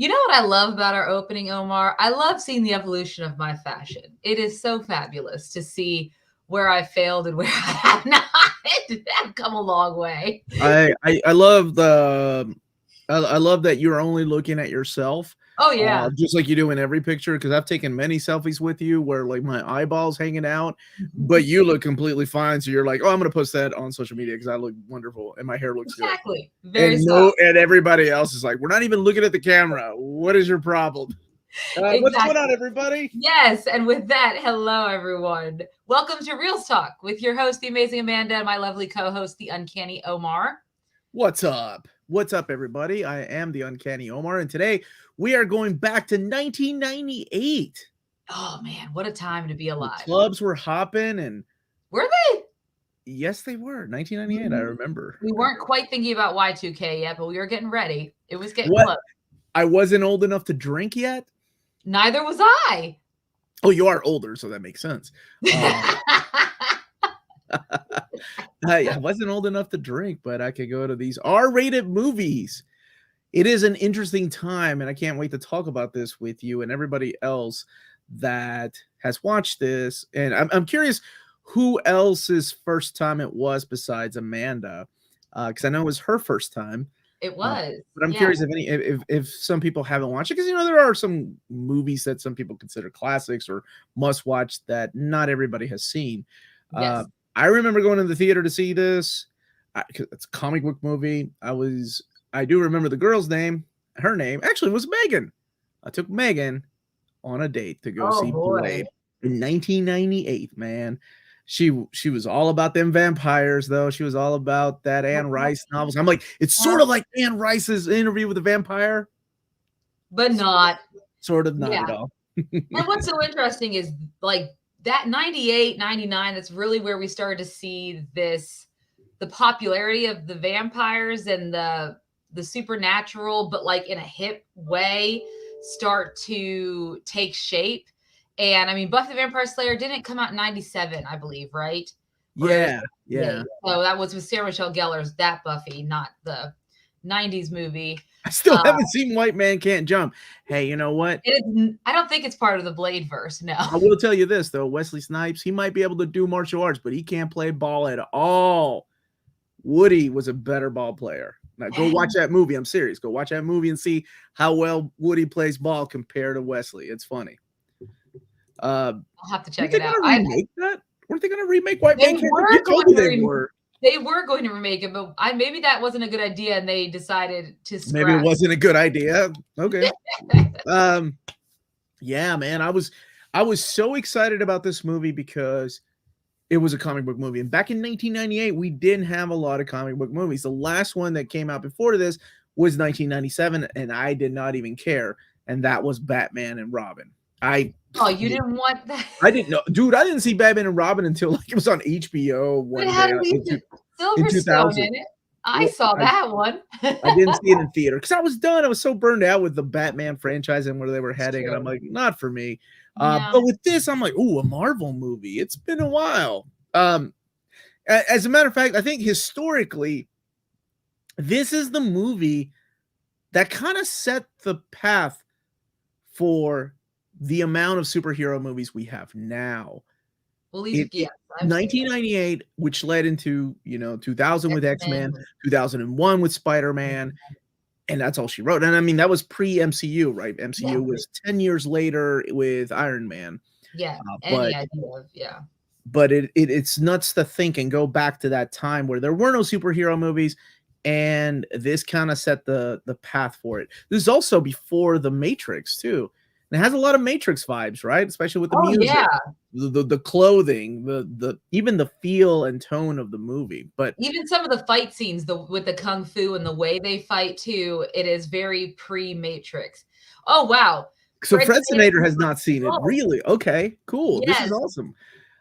You know what I love about our opening, Omar? I love seeing the evolution of my fashion. It is so fabulous to see where I failed and where I have not. I've come a long way. I love I love that you're only looking at yourself, Oh yeah. just like you do in every picture. Because I've taken many selfies with you where like my eyeballs hanging out, but you look completely fine. So you're like, oh, I'm gonna post that on social media because I look wonderful and my hair looks good. Exactly. Very soft. And everybody else is like, we're not even looking at the camera. What is your problem? What's going on, Exactly. everybody? Yes, and with that, hello everyone. Welcome to Reels Talk with your host, the amazing Amanda, and my lovely co-host, the Uncanny Omar. What's up? What's up, everybody? I am the Uncanny Omar, and today we are going back to 1998. Oh man, what a time to be The alive. clubs were hopping, and Were they? yes, they were. 1998, I remember. We weren't quite thinking about Y2K yet, but we were getting ready. It was getting What? close. I wasn't old enough to drink yet. Neither was I. Oh, you are older, so that makes sense. I wasn't old enough to drink, but I could go to these R-rated movies. It is an interesting time, and I can't wait to talk about this with you and everybody else that has watched this. And I'm curious who else's first time it was besides Amanda, because I know it was her first time. It was. But I'm Yeah. curious if some people haven't watched it, because there are some movies that some people consider classics or must watch that not everybody has seen. Yes. I remember going to the theater to see this. It's a comic book movie. I do remember the girl's name. Her name actually was Megan. I took Megan on a date to go Oh see boy. Blade in 1998. Man, she was all about them vampires, though. She was all about that Anne Rice novels. I'm like, it's sort of like Anne Rice's Interview with a Vampire, But not. sort of not Yeah. at all. And what's so interesting is like that 98, 99, that's really where we started to see the popularity of the vampires and the supernatural, but like in a hip way, start to take shape. And I mean, Buffy the Vampire Slayer didn't come out in 97, I believe, right? Or it was Yeah. So that was with Sarah Michelle Gellar's That Buffy, not the 90s movie. I still haven't seen White Man Can't Jump. Hey, you know what? I don't think it's part of the Blade verse. No. I will tell you this, though. Wesley Snipes, he might be able to do martial arts, but he can't play ball at all. Woody was a better ball player. Now, go watch that movie. I'm serious. Go watch that movie and see how well Woody plays ball compared to Wesley. It's funny. I'll have to check Weren't it out. Weren't they going to remake White Man Can't Jump? You told me they were. They were going to remake it, but maybe that wasn't a good idea, and they decided to scrap. Maybe it wasn't a good idea. Okay. Yeah, man. I was so excited about this movie because it was a comic book movie. And back in 1998, we didn't have a lot of comic book movies. The last one that came out before this was 1997, and I did not even care. And that was Batman and Robin. You didn't want that? I didn't know. Dude, I didn't see Batman and Robin until like it was on HBO one day in 2000. In it. I saw that one. I didn't see it in theater because I was done. I was so burned out with the Batman franchise and where they were heading. And I'm like, not for me. But with this, I'm like, ooh, a Marvel movie. It's been a while. As a matter of fact, I think historically, this is the movie that kind of set the path for the amount of superhero movies we have now. Well, 1998, which led into 2000 with X-Men, 2001 with Spider-Man, and that's all she wrote. And I mean, that was pre-MCU, right? MCU was 10 years later with Iron Man. Yeah, but it's nuts to think and go back to that time where there were no superhero movies, and this kind of set the path for it. This is also before The Matrix too. And it has a lot of Matrix vibes, right? Especially with the music, the clothing, the even the feel and tone of the movie. But even some of the fight scenes, with the kung fu and the way they fight too, it is very pre-Matrix. Oh wow! So Fred Sinator has not seen it, really? Okay, cool. Yes. This is awesome.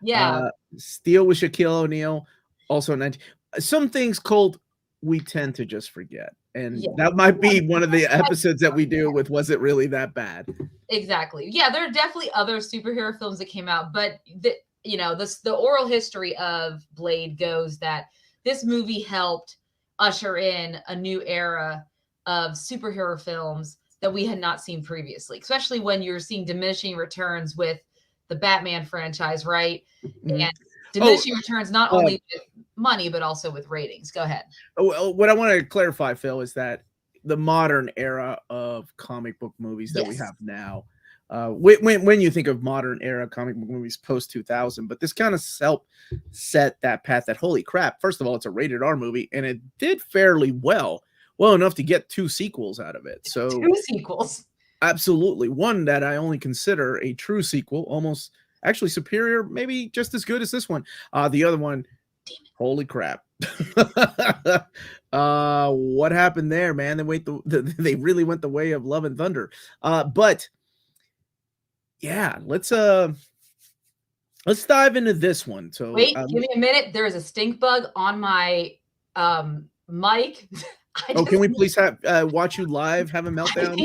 Yeah. Steel with Shaquille O'Neal, also 19. Some things, Colt, we tend to just forget. And that might be one of the episodes that we do with Was It Really That Bad? Exactly. Yeah, there are definitely other superhero films that came out, but the oral history of Blade goes that this movie helped usher in a new era of superhero films that we had not seen previously, especially when you're seeing diminishing returns with the Batman franchise, right? Mm-hmm. And diminishing returns not only with money, but also with ratings. Go ahead. What I want to clarify, Phil, is that the modern era of comic book movies that we have now, when you think of modern era comic book movies post 2000, but this kind of helped set that path that, holy crap, first of all, it's a rated R movie, and it did fairly well enough to get 2 sequels out of it. So 2 sequels. Absolutely. One that I only consider a true sequel, almost actually superior, maybe just as good as this one. The other one, holy crap. What happened there, man? They really went the way of Love and Thunder. But yeah, let's dive into this one. So wait, give me a minute. There is a stink bug on my mic. Can we please have watch you live have a meltdown? I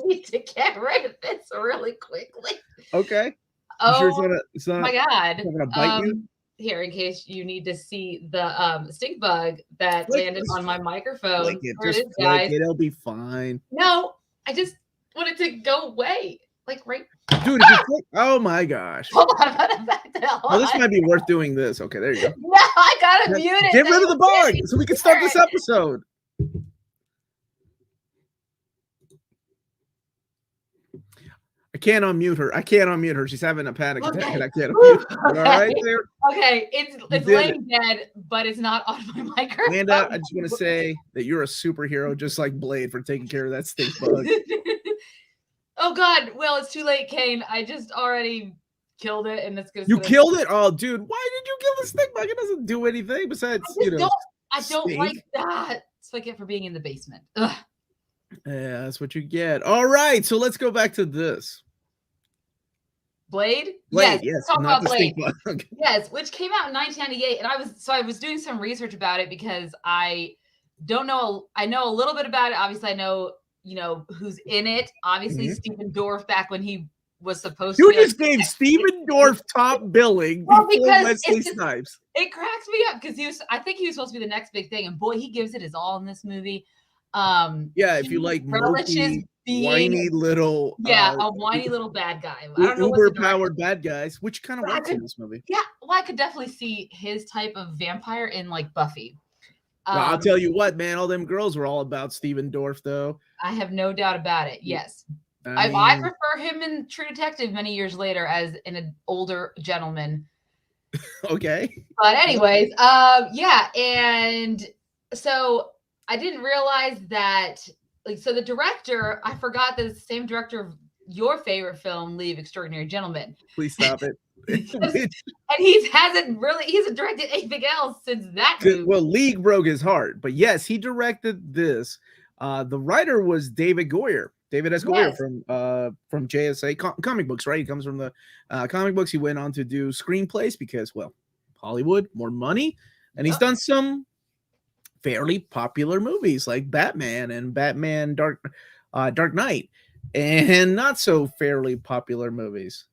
need to get rid of this really quickly. Okay. Oh, sure it's not my God. Gonna bite you? Here, in case you need to see the stink bug that landed on my microphone. Guys. It'll be fine. No, I just want it to go away. Like right. Dude, oh my gosh. Hold on. This might be worth doing this. Okay, there you go. No, I gotta mute it. Get rid of the bug so we can start this episode. I can't unmute her. She's having a panic attack, and I can't unmute her. All right, there. Okay, it's laying dead, but it's not on my microphone. Amanda, I just want to say that you're a superhero, just like Blade, for taking care of that stink bug. Oh God! Well, it's too late, Kane. I just already killed it, and it's gonna. You killed it? Oh, dude, why did you kill the stink bug? It doesn't do anything besides, I don't like that. It's like it for being in the basement. Ugh. Yeah, that's what you get. All right, so let's go back to this. Blade? Yes. Talk about Blade. Yes, which came out in 1998, and I was doing some research about it because I don't know. I know a little bit about it. Obviously, I know who's in it. Obviously, Stephen Dorff back when he was supposed to. You just gave Stephen Dorff top billing before Wesley Snipes. It cracks me up because I think he was supposed to be the next big thing, and boy, he gives it his all in this movie. If you like murky, whiny little a whiny little bad guy. Uber powered bad guys, which kind of works in this movie. Yeah, well, I could definitely see his type of vampire in like Buffy. Well, I'll tell you what, man, all them girls were all about Stephen Dorff, though. I have no doubt about it. Yes. I prefer him in True Detective many years later as an older gentleman. Okay. But anyways, and so I didn't realize that, so the director, I forgot that it's the same director of your favorite film, Leave Extraordinary Gentlemen. Please stop it. And he hasn't directed anything else since that movie. Well, League broke his heart, but yes, he directed this. The writer was David Goyer. David S. Goyer from JSA comic books, right? He comes from the comic books. He went on to do screenplays because, well, Hollywood, more money. And he's done some fairly popular movies like Batman and Batman Dark Knight, and not so fairly popular movies.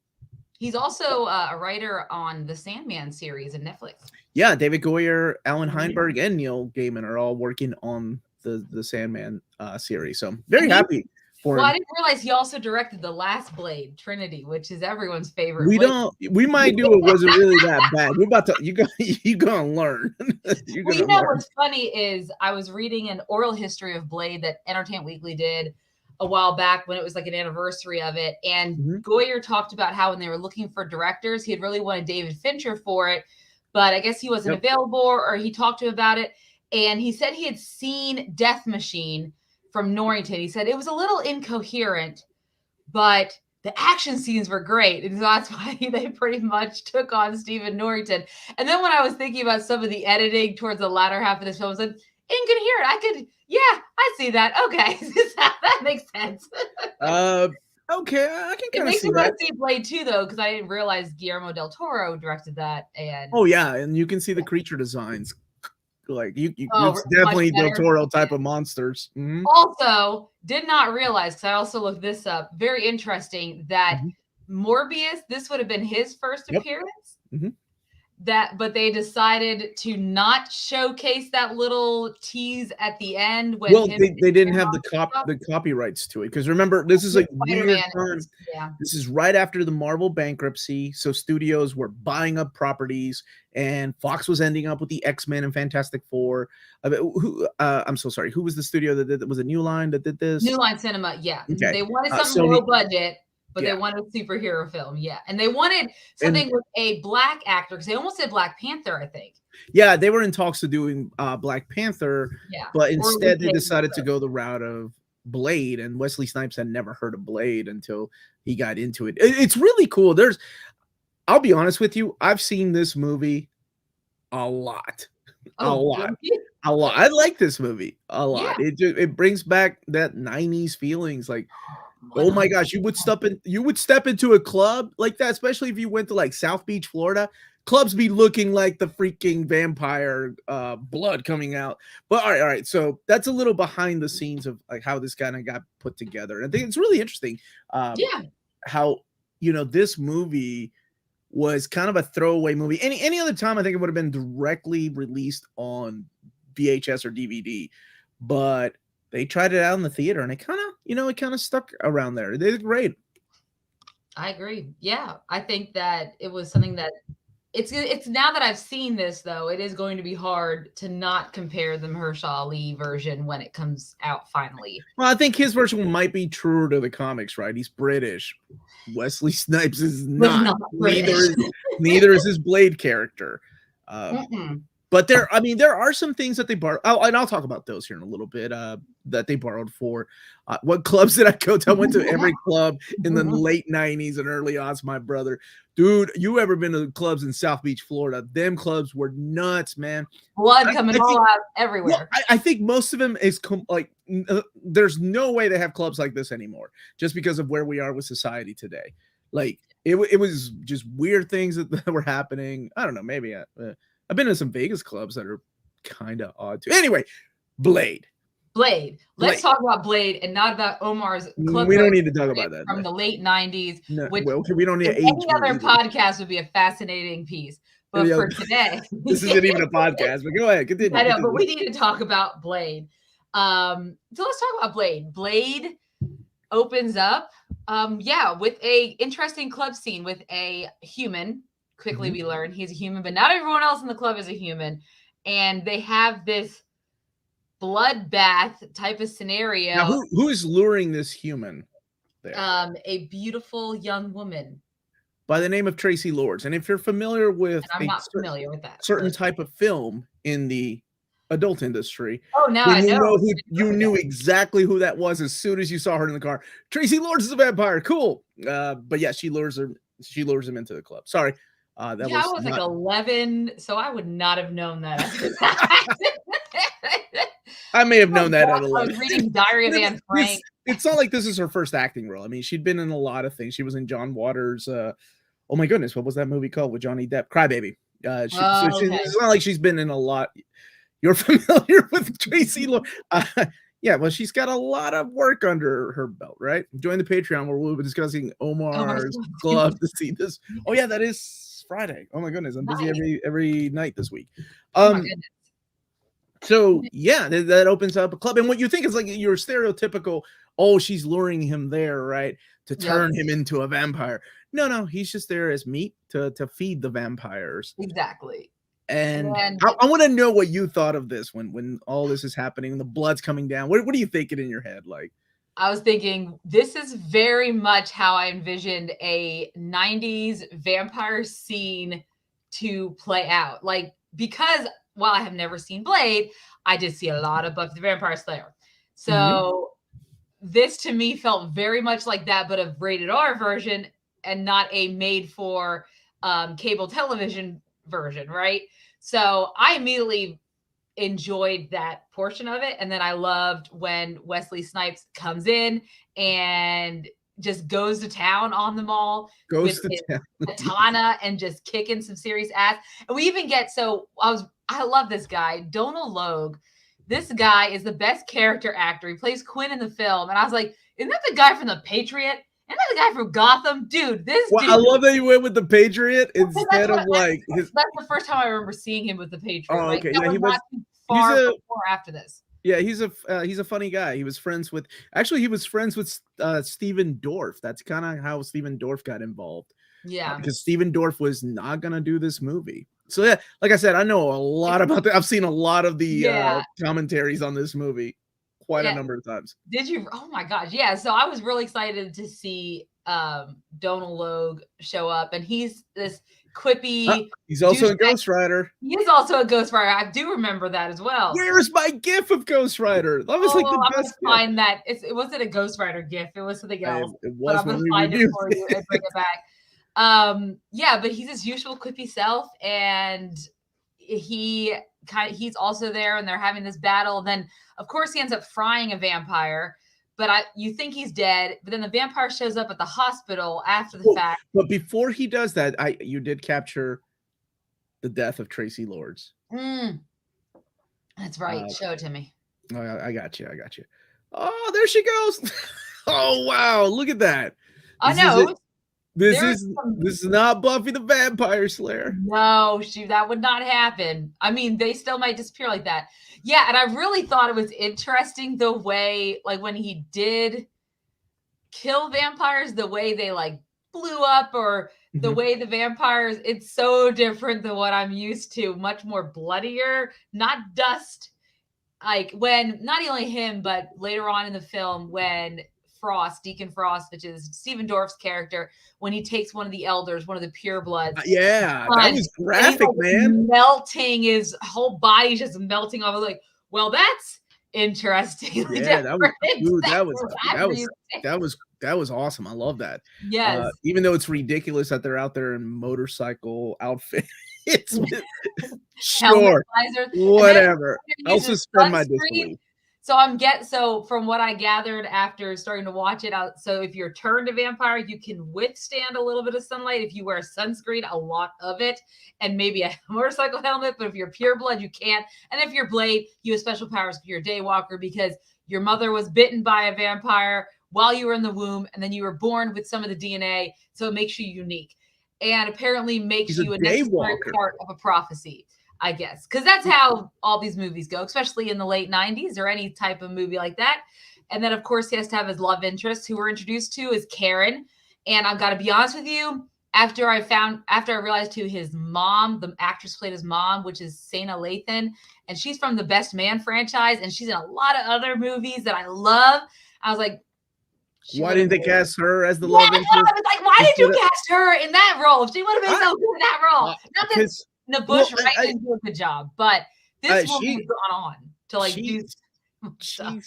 He's also a writer on the Sandman series in Netflix. Yeah, David Goyer, Alan Heinberg, and Neil Gaiman are all working on the Sandman series. So I'm very happy for him. I didn't realize he also directed the last Blade, Trinity, which is everyone's favorite. We might do it wasn't really that bad. We're about to you gonna learn. What's funny is I was reading an oral history of Blade that Entertainment Weekly did a while back when it was like an anniversary of it. And Goyer talked about how when they were looking for directors, he had really wanted David Fincher for it, but I guess he wasn't available, or he talked to him about it. And he said he had seen Death Machine from Norrington. He said it was a little incoherent, but the action scenes were great. And so that's why they pretty much took on Stephen Norrington. And then when I was thinking about some of the editing towards the latter half of this film, I said, incoherent. I see that. Okay. That makes sense. Okay, I can kind of see that. It makes me want to see Blade 2, though, because I didn't realize Guillermo del Toro directed that. And and you can see the creature designs. Like it's definitely Del Toro type of monsters. Mm-hmm. Also, did not realize, because I also looked this up. Very interesting that Morbius. This would have been his first appearance. but they decided to not showcase that little tease at the end when Well, him they didn't and have the copyrights to it, because remember, this is a weird Spider-Man. time. Yeah. This is right after the Marvel bankruptcy, so studios were buying up properties, and Fox was ending up with the X-Men and Fantastic Four. I'm so sorry. Who was the studio that did? Was it New Line that did New this? Line Cinema, yeah. Okay, They wanted something Sony. low budget, but they Yeah, wanted a superhero film, yeah. And they wanted and something with a black actor because they almost did Black Panther, I think. yeah, they were in talks of doing Black Panther, Yeah. but instead they decided to go the route of Blade, and Wesley Snipes had never heard of Blade until he got into it. It's really cool. I'll be honest with you, I've seen this movie a lot. A lot. I like this movie a lot. Yeah. It brings back that 90s feelings. Like, oh my gosh, you would step into a club like that, especially if you went to like South Beach, Florida. Clubs be looking like the freaking vampire blood coming out. But all right. So that's a little behind the scenes of like how this kind of got put together. And I think it's really interesting. How this movie was kind of a throwaway movie. Any other time, I think it would have been directly released on VHS or DVD, but they tried it out in the theater, and it kind of stuck around there. They did great. I agree. Yeah, I think that it was something that it's now that I've seen this, though, it is going to be hard to not compare the Mahershala Ali version when it comes out finally. Well, I think his version might be truer to the comics, right? He's British. Wesley Snipes is not. Neither is his Blade character. But there are some things that they borrow. And I'll talk about those here in a little bit. That they borrowed for. What clubs did I go to? I went to every club in the late 90s and early aughts, my brother. Dude, you ever been to clubs in South Beach, Florida? Them clubs were nuts, man. Blood coming all out everywhere. I think most of them is there's no way they have clubs like this anymore, just because of where we are with society today. Like it was just weird things that were happening. I don't know. Maybe I've been to some Vegas clubs that are kind of odd too. Anyway, Blade. Let's talk about Blade and not about Omar's club. We don't need to talk about that from the late 90s. No, we don't need any other podcast would be a fascinating piece. But for today, this isn't even a podcast. But go ahead, continue. I know, but we need to talk about Blade. So let's talk about Blade. Blade opens up, with a interesting club scene with a human. Quickly, we learn he's a human, but not everyone else in the club is a human, and they have this bloodbath type of scenario. Now, who is luring this human there? A beautiful young woman by the name of Tracy Lords. And if you're familiar with, I'm not familiar with that certain type of film in the adult industry, now I know. You knew exactly who that was as soon as you saw her in the car. Tracy Lords is a vampire. Cool. But yeah, she lures him into the club. Sorry. I was like 11, so I would not have known that. I may have known that at 11. I was reading Diary of Anne Frank. It's not like this is her first acting role. I mean, she'd been in a lot of things. She was in John Waters' oh my goodness, what was that movie called with Johnny Depp? Crybaby. It's not like she's been in a lot. You're familiar with Tracy Lord. Yeah, well, she's got a lot of work under her belt, right? Join the Patreon where we'll be discussing Omar's glove to see this. Oh yeah, that is Friday. Oh my goodness, I'm busy every night this week. So yeah, that opens up a club, and what you think is like your stereotypical, oh, she's luring him there, right, to turn him into a vampire. No, he's just there as meat to feed the vampires. Exactly. And I want to know what you thought of this when all this is happening, the blood's coming down. What are you thinking in your head? Like, I was thinking this is very much how I envisioned a 90s vampire scene to play out. Like, because while I have never seen Blade, I did see a lot of Buffy the Vampire Slayer. So this to me felt very much like that, but a rated R version and not a made for cable television version, right? So I immediately enjoyed that portion of it. And then I loved when Wesley Snipes comes in and just goes to town on them all with his katana and just kicking some serious ass. And we even get, I love this guy, Donal Logue. This guy is the best character actor. He plays Quinn in the film. And I was like, isn't that the guy from The Patriot? the guy from Gotham, dude. Well, I love that you went with the Patriot instead of like his. That's the first time I remember seeing him with the Patriot. Oh, okay. That Yeah, was not too far before after this. Yeah, he's a funny guy. He was friends with Steven Dorff. That's kind of how Steven Dorff got involved. Yeah, because Steven Dorff was not gonna do this movie. So yeah, like I said, I know a lot about that. I've seen a lot of the commentaries on this movie quite a number of times. Did you? Oh my gosh, yeah. So I was really excited to see Donal Logue show up, and he's this quippy. He's also a Ghost Rider. He is also a Ghost Rider. I do remember that as well. Where is my GIF of Ghost Rider? That was like the best. I'm gonna find that. It wasn't a Ghost Rider GIF. It was something else. It was. I'm gonna find it for you and bring it back. Yeah, but he's his usual quippy self, and he's also there, and they're having this battle. Then, of course, he ends up frying a vampire. But you think he's dead, but then the vampire shows up at the hospital after the fact. But before he does that, you did capture the death of Tracy Lords. That's right. Show it to me. I got you. Oh, there she goes. Oh wow, look at that. I know. This is not Buffy the Vampire Slayer. No, that would not happen. I mean, they still might disappear like that. Yeah, and I really thought it was interesting the way, like, when he did kill vampires, the way they, like, blew up, or the way the vampires, it's so different than what I'm used to. Much more bloodier, not dust. Like, when, not only him, but later on in the film, when Deacon Frost, which is Steven Dorff's character, when he takes one of the elders, one of the purebloods. Yeah, that was graphic, man. Melting, his whole body's just melting off. Like, well, that's interesting. Yeah, that was awesome. I love that. Yes. Even though it's ridiculous that they're out there in motorcycle outfits. It's sure, whatever. I'll suspend my disbelief. So from what I gathered after starting to watch it out, so if you're turned a vampire, you can withstand a little bit of sunlight. If you wear sunscreen, a lot of it, and maybe a motorcycle helmet. But if you're pure blood, you can't. And if you're Blade, you have special powers. You're a daywalker because your mother was bitten by a vampire while you were in the womb, and then you were born with some of the DNA, so it makes you unique, and apparently makes you a necessary part of a prophecy. I guess, because that's how all these movies go, especially in the late 90s or any type of movie like that. And then, of course, he has to have his love interest, who we're introduced to is Karen. And I've got to be honest with you, after I realized who his mom, the actress played his mom, which is Sana Lathan, and she's from the Best Man franchise, and she's in a lot of other movies that I love. I was like, why didn't they cast her as the love interest? I was like, why did you cast her in that role? She would have been so good in that role. Not that Bush didn't do a good job, but this woman's gone on to like do stuff.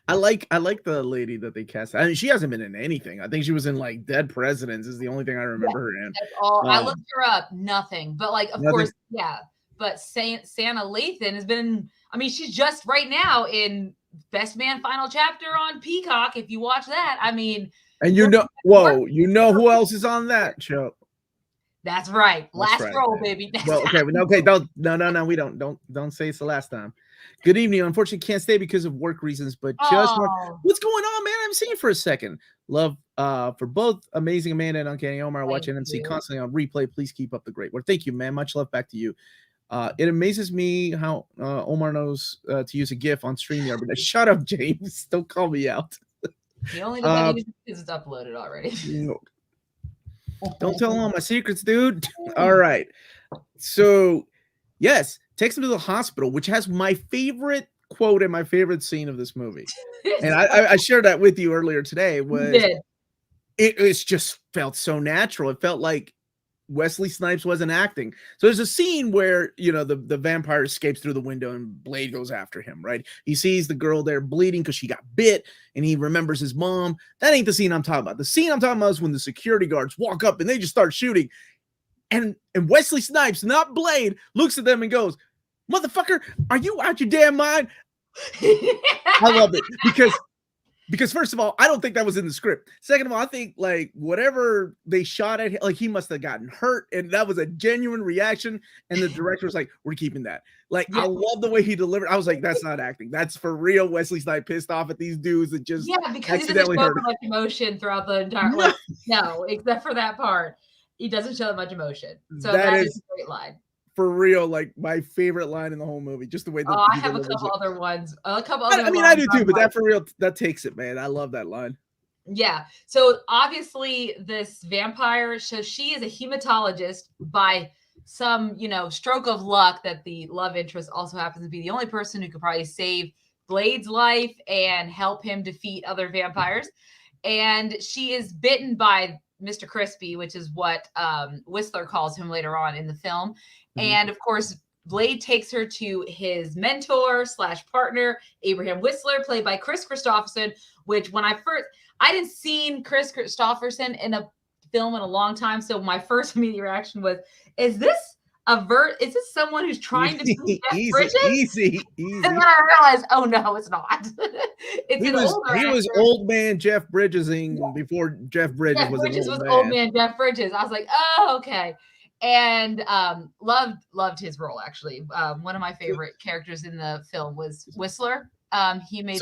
I like the lady that they cast. I mean, she hasn't been in anything. I think she was in like Dead Presidents is the only thing I remember her in. That's all. I looked her up, nothing. But like, of course, yeah. But Sana Lathan has been. I mean, she's just right now in Best Man Final Chapter on Peacock. If you watch that, I mean, and you know who else is on that show? That's right. Last roll, baby. Well, okay. No. We don't say it's the last time. Good evening. Unfortunately, can't stay because of work reasons, but just what's going on, man? I haven't seen you for a second. Love for both Amazing Amanda and Uncanny Omar watching MC constantly on replay. Please keep up the great work. Thank you, man. Much love back to you. It amazes me how Omar knows to use a GIF on StreamYard. But shut up, James. Don't call me out. The only thing is it's uploaded already. Don't tell all my secrets, dude. All right. So, yes, takes him to the hospital, which has my favorite quote and my favorite scene of this movie. And I shared that with you earlier today. It just felt so natural. It felt like Wesley Snipes wasn't acting. So there's a scene where, the vampire escapes through the window and Blade goes after him, right? He sees the girl there bleeding because she got bit and he remembers his mom. That ain't the scene I'm talking about. The scene I'm talking about is when the security guards walk up and they just start shooting. And Wesley Snipes, not Blade, looks at them and goes, "Motherfucker, are you out your damn mind?" I love it because Because first of all, I don't think that was in the script. Second of all, I think like whatever they shot at him, like he must have gotten hurt, and that was a genuine reaction. And the director was like, "We're keeping that." Like, I love the way he delivered. I was like, "That's not acting. That's for real." Wesley Snipes pissed off at these dudes that just because he doesn't show much emotion throughout the entire. No, except for that part, he doesn't show that much emotion. So that is a great line. For real, like my favorite line in the whole movie. Just the way that I have a couple other ones. I mean, I do too, but that for real, that takes it, man. I love that line. Yeah. So obviously, this vampire, so she is a hematologist by some, stroke of luck that the love interest also happens to be the only person who could probably save Blade's life and help him defeat other vampires. And she is bitten by Mr. Crispy, which is what Whistler calls him later on in the film. And of course, Blade takes her to his mentor / partner, Abraham Whistler, played by Chris Christopherson, which when I didn't see Chris Christopherson in a film in a long time. So my first immediate reaction was, is this someone who's trying to be Jeff Bridges? Easy. And then I realized, oh no, it's not. He was old man Jeff Bridgesing before Jeff Bridges was old man Jeff Bridges. I was like, oh, okay. And loved his role, actually. One of my favorite characters in the film was Whistler. He made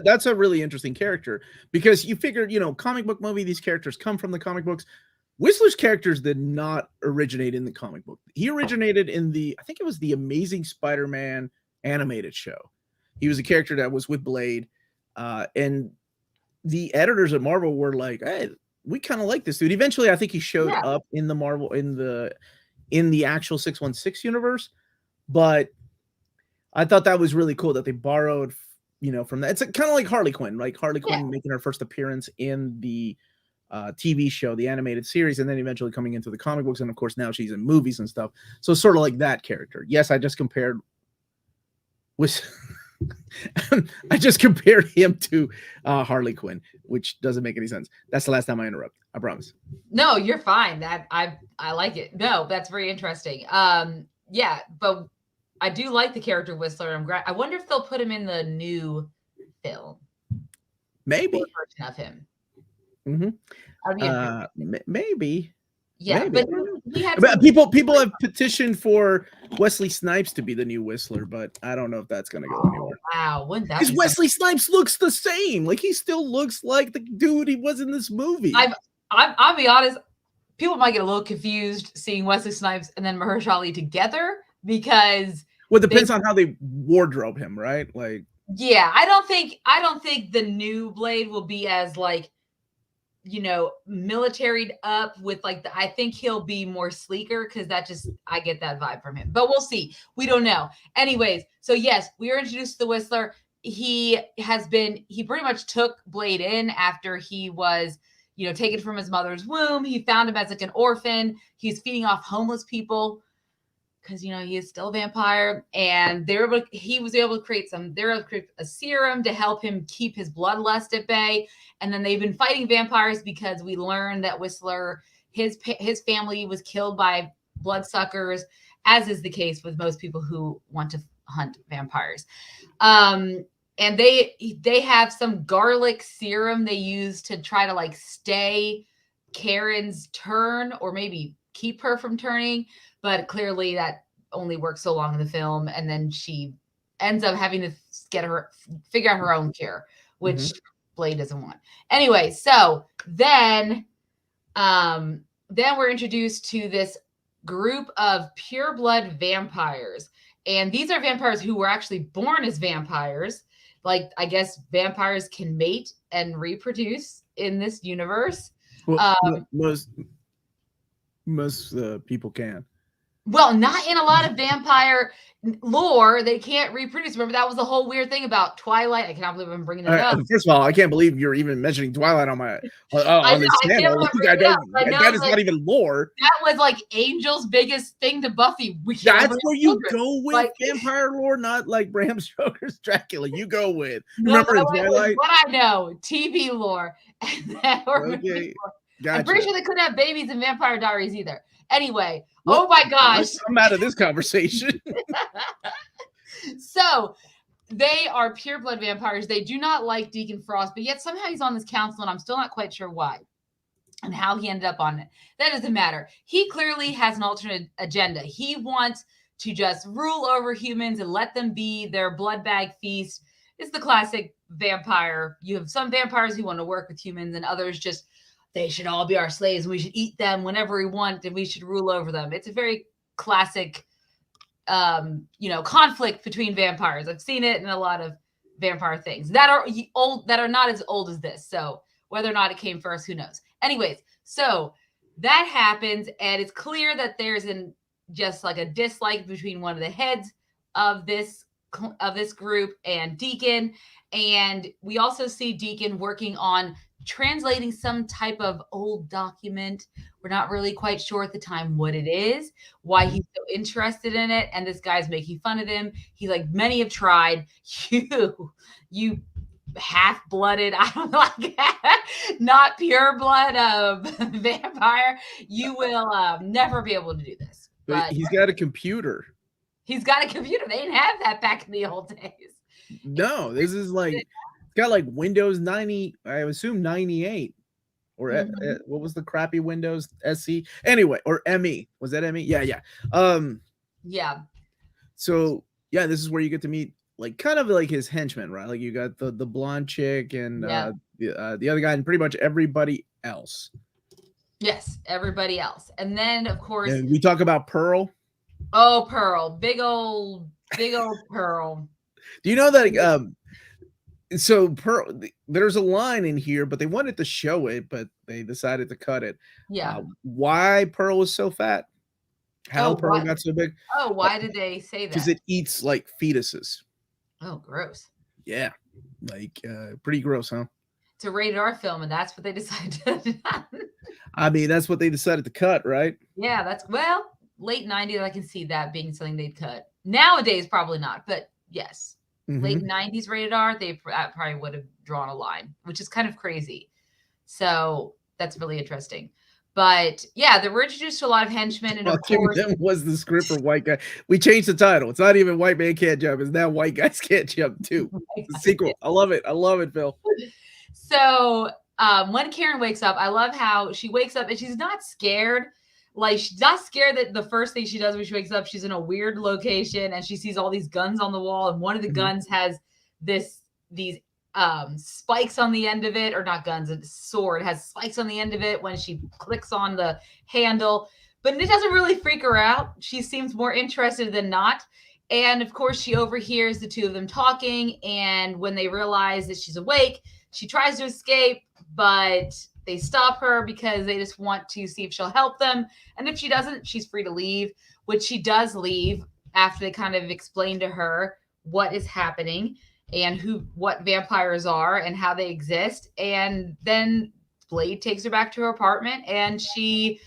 that's a really interesting character, because you figured, comic book movie, these characters come from the comic books. Whistler's characters did not originate in the comic book. He originated in I think it was the Amazing Spider-Man animated show. He was a character that was with Blade, and the editors at Marvel were like, hey, we kind of like this dude. Eventually, I think he showed up in the Marvel in the actual 616 universe, but I thought that was really cool that they borrowed, from that. It's kind of like Harley Quinn, making her first appearance in the TV show, the animated series, and then eventually coming into the comic books, and of course now she's in movies and stuff. So sort of like that character. Yes, I just compared him to Harley Quinn, which doesn't make any sense. That's the last time I interrupt. I promise. No, you're fine. That I like it. No, that's very interesting. Yeah, but I do like the character Whistler. I wonder if they'll put him in the new film. Maybe version of him. Maybe. Yeah, maybe. But people have petitioned for Wesley Snipes to be the new Whistler, but I don't know if that's gonna go anywhere. Wow, wouldn't that? Because Wesley Snipes looks the same. Like, he still looks like the dude he was in this movie. I'll be honest. People might get a little confused seeing Wesley Snipes and then Mahershala Ali together, because it depends on how they wardrobe him, right? Like, yeah, I don't think the new Blade will be as like, militaried up with like I think he'll be more sleeker, because I get that vibe from him. But we'll see. We don't know. Anyways, so yes, we were introduced to the Whistler. He pretty much took Blade in after he was, taken from his mother's womb. He found him as like an orphan. He's feeding off homeless people, because he is still a vampire, and he was able to create a serum to help him keep his bloodlust at bay. And then they've been fighting vampires, because we learned that Whistler, his family was killed by bloodsuckers, as is the case with most people who want to hunt vampires. And they have some garlic serum they use to try to like stay Karen's turn, or maybe keep her from turning. But clearly that only works so long in the film. And then she ends up having to figure out her own cure, which Blade doesn't want. Anyway, so then we're introduced to this group of pureblood vampires. And these are vampires who were actually born as vampires. Like, I guess vampires can mate and reproduce in this universe. Well, most people can. Well, not in a lot of vampire lore. They can't reproduce. Remember, that was the whole weird thing about Twilight. I cannot believe I'm bringing it up. First of all, I can't believe you're even mentioning Twilight on this channel. That is not even lore. That was like Angel's biggest thing to Buffy. That's where you go with like, vampire lore, not like Bram Stoker's Dracula. You go with. Remember in Twilight? What I know, TV lore. Okay. Gotcha. I'm pretty sure they couldn't have babies in Vampire Diaries either. Anyway, oh my gosh. I'm out of this conversation. So they are pureblood vampires. They do not like Deacon Frost, but yet somehow he's on this council, and I'm still not quite sure why and how he ended up on it. That doesn't matter. He clearly has an alternate agenda. He wants to just rule over humans and let them be their blood bag feast. It's the classic vampire. You have some vampires who want to work with humans, and others just, they should all be our slaves and we should eat them whenever we want and we should rule over them. It's a very classic conflict between vampires. I've seen it in a lot of vampire things that are old, that are not as old as this. So whether or not it came first, who knows? Anyways, so that happens, and it's clear that there's just like a dislike between one of the heads of this group and Deacon. And we also see Deacon working on translating some type of old document. We're not really quite sure at the time what it is, why he's so interested in it. And this guy's making fun of him. He's like, many have tried. You half-blooded, I don't know, like not pure blood vampire. You will never be able to do this. But he's got a computer. He's got a computer. They didn't have that back in the old days. No, this is like, it's got like Windows 90, I assume 98. Or what was the crappy Windows SE? Anyway, or ME. Was that ME? Yeah. Yeah. So yeah, this is where you get to meet like kind of like his henchmen, right? Like you got the blonde chick and the other guy and pretty much everybody else. Yes, everybody else. And then of course we talk about Pearl. Oh, Pearl. Big old Pearl. Do you know that so Pearl, there's a line in here, but they wanted to show it, but they decided to cut it. Yeah. Why Pearl was so fat? How Pearl got so big? Oh, why did they say that? Because it eats like fetuses. Oh, gross. Yeah. Like pretty gross, huh? It's a rated R film, and that's what they decided to do. I mean, that's what they decided to cut, right? Yeah, late 90s, I can see that being something they'd cut. Nowadays, probably not, but yes. Late 90s rated R, they probably would have drawn a line, which is kind of crazy. So that's really interesting. But yeah, they were introduced to a lot of henchmen, and of course, was the script for White Guy. We changed the title. It's not even White Man Can't Jump. It's now White Guys Can't Jump too. The sequel. I love it. I love it, Phil. So when Karen wakes up, I love how she wakes up and she's not scared. Like, she's not scared that the first thing she does when she wakes up, she's in a weird location and she sees all these guns on the wall. And one of the guns has these spikes on the end of it, or not guns, a sword has spikes on the end of it when she clicks on the handle. But it doesn't really freak her out. She seems more interested than not. And of course, she overhears the two of them talking. And when they realize that she's awake, she tries to escape, but they stop her because they just want to see if she'll help them. And if she doesn't, she's free to leave, which she does leave after they kind of explain to her what is happening and what vampires are and how they exist. And then Blade takes her back to her apartment, and she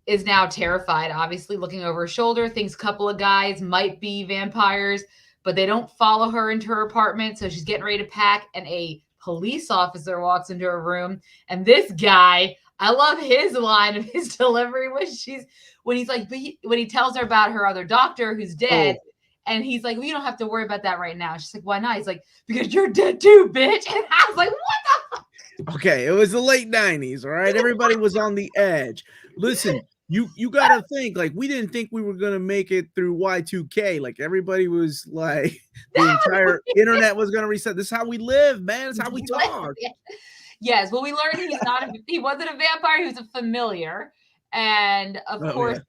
is now terrified, obviously looking over her shoulder, thinks a couple of guys might be vampires, but they don't follow her into her apartment. So she's getting ready to pack, and a police officer walks into her room, and this guy, I love his line of his delivery when he tells her about her other doctor who's dead, and he's like, well, you don't have to worry about that right now. She's like, why not? He's like, because you're dead too, bitch. And I was like, what the fuck? Okay, it was the late 90s, all right? Everybody was on the edge. Listen, you gotta think, like, we didn't think we were gonna make it through Y2K. Like, everybody was like, the entire internet was gonna reset. This is how we live, man. It's how we talk. Yes, well, we learned he wasn't a vampire, he was a familiar. And of course,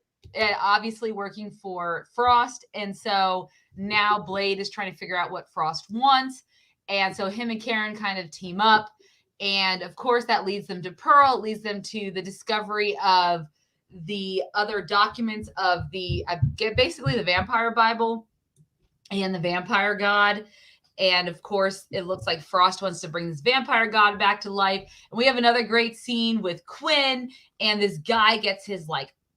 obviously working for Frost. And so now Blade is trying to figure out what Frost wants. And so him and Karen kind of team up. And of course, that leads them to Pearl. It leads them to the discovery of the other documents of basically the Vampire Bible and the Vampire God. And of course, it looks like Frost wants to bring this vampire god back to life. And we have another great scene with Quinn, and this guy gets his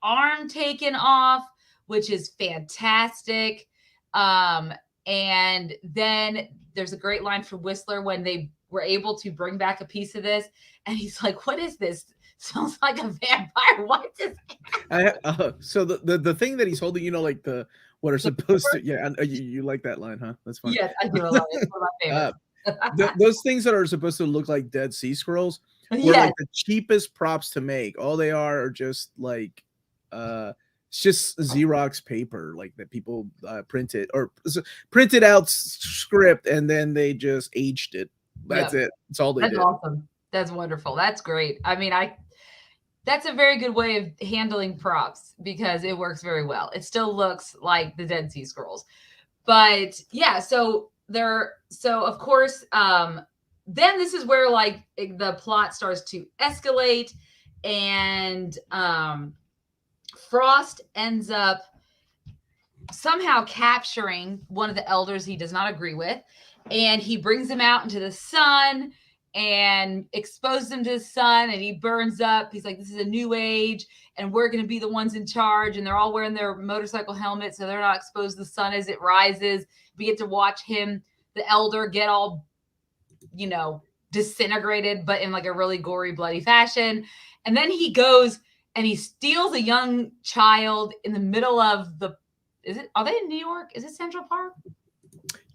arm taken off, which is fantastic. And then there's a great line from Whistler when they were able to bring back a piece of this, and he's like, what is this? Sounds like a vampire. What is it? So the thing that he's holding, like what are supposed to, yeah, you like that line, huh? That's funny. Yes, I do. I love it. It's one of my favorites. Those things that are supposed to look like Dead Sea Scrolls were Yes. like the cheapest props to make. All they are just like it's just Xerox paper, like that people printed out script and then they just aged it. That's it. That's all they did. Awesome. That's wonderful. That's great. I mean, that's a very good way of handling props because it works very well. It still looks like the Dead Sea Scrolls. But yeah, so of course, then this is where like the plot starts to escalate, and Frost ends up somehow capturing one of the elders he does not agree with, and he brings him out into the sun and exposes him to the sun, and he burns up. He's like, this is a new age, and we're going to be the ones in charge. And they're all wearing their motorcycle helmets, so they're not exposed to the sun as it rises. We get to watch him, the elder, get all, disintegrated, but in like a really gory, bloody fashion. And then he goes and he steals a young child in the middle of are they in New York? Is it Central Park?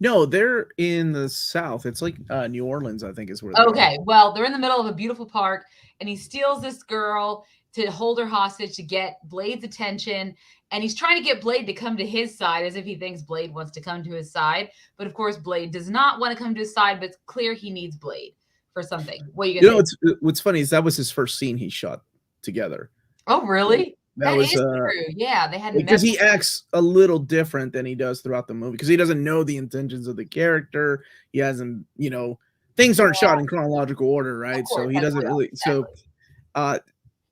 No, they're in the South. It's like New Orleans, I think, is where they're okay. Well, they're in the middle of a beautiful park, and he steals this girl to hold her hostage to get Blade's attention. And he's trying to get Blade to come to his side as if he thinks Blade wants to come to his side. But of course, Blade does not want to come to his side, but it's clear he needs Blade for something. What are you going to say? What's funny is that was his first scene he shot together. Oh, really? That was true. Yeah, they had because he acts a little different than he does throughout the movie because he doesn't know the intentions of the character. He hasn't, things aren't shot in chronological order, right? So he doesn't really. Exactly.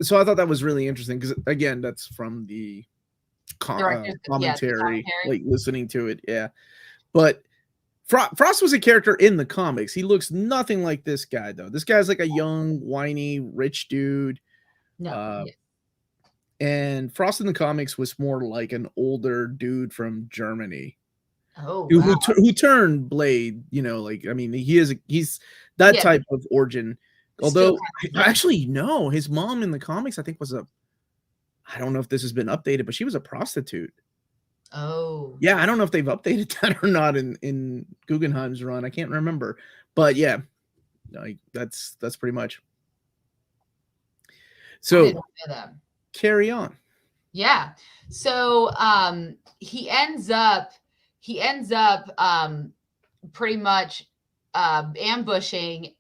So I thought that was really interesting because again, that's from the commentary, like listening to it, yeah. But Frost was a character in the comics. He looks nothing like this guy, though. This guy's like a young, whiny, rich dude. And Frost in the comics was more like an older dude from Germany. Who turned Blade, he's that type of origin. Although, actually, no, his mom in the comics, I think, I don't know if this has been updated, but she was a prostitute. Oh. Yeah, I don't know if they've updated that or not in Guggenheim's run. I can't remember. But yeah, that's pretty much. So carry on. Yeah. So he ends up pretty much ambushing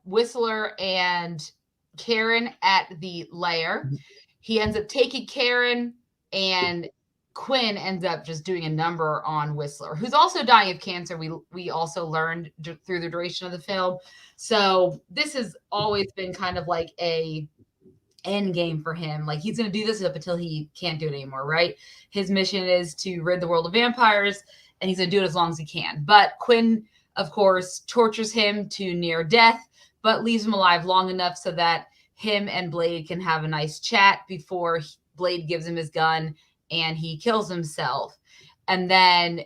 Whistler and Karen at the lair. He ends up taking Karen, and Quinn ends up just doing a number on Whistler, who's also dying of cancer. We also learned through the duration of the film. So this has always been kind of like a end game for him. Like, he's going to do this up until he can't do it anymore, right? His mission is to rid the world of vampires, and he's going to do it as long as he can. But Quinn, of course, tortures him to near death, but leaves him alive long enough so that him and Blade can have a nice chat before Blade gives him his gun and he kills himself. And then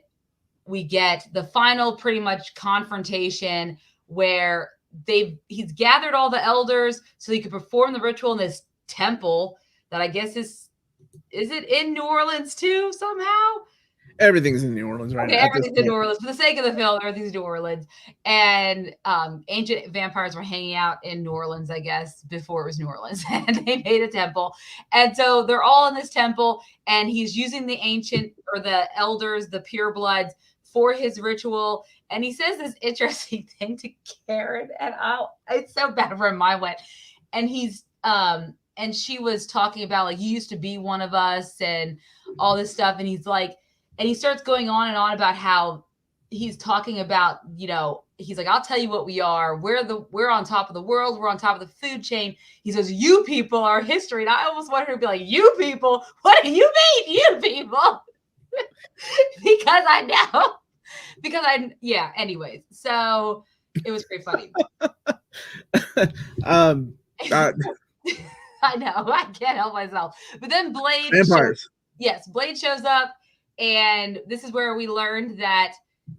we get the final pretty much confrontation where he's gathered all the elders so he could perform the ritual in this temple that I guess is it in New Orleans too somehow? Everything's in New Orleans right now. Everything's in New Orleans. For the sake of the film, everything's in New Orleans. And ancient vampires were hanging out in New Orleans, I guess, before it was New Orleans. And they made a temple. And so they're all in this temple, and he's using the ancient or the elders, the purebloods, for his ritual. And he says this interesting thing to Karen, and it's so bad where my went. And he's and she was talking about, like, you used to be one of us and all this stuff. And he's like, and he starts going on and on about how he's talking about, he's like, I'll tell you what we are. We're on top of the world. We're on top of the food chain. He says, you people are history. And I almost wanted her to be like, you people? What do you mean, you people? Anyways. So it was pretty funny. I know. I can't help myself. But then Blade. Vampires. Blade shows up. And this is where we learned that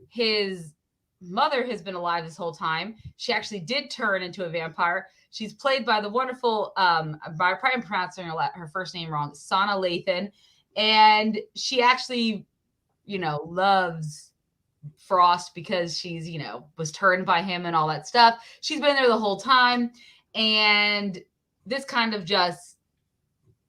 his mother has been alive this whole time. She actually did turn into a vampire. She's played by the wonderful, I'm probably pronouncing her first name wrong, Sana Lathan. And she actually loves Frost because she's, was turned by him and all that stuff. She's been there the whole time. And this kind of just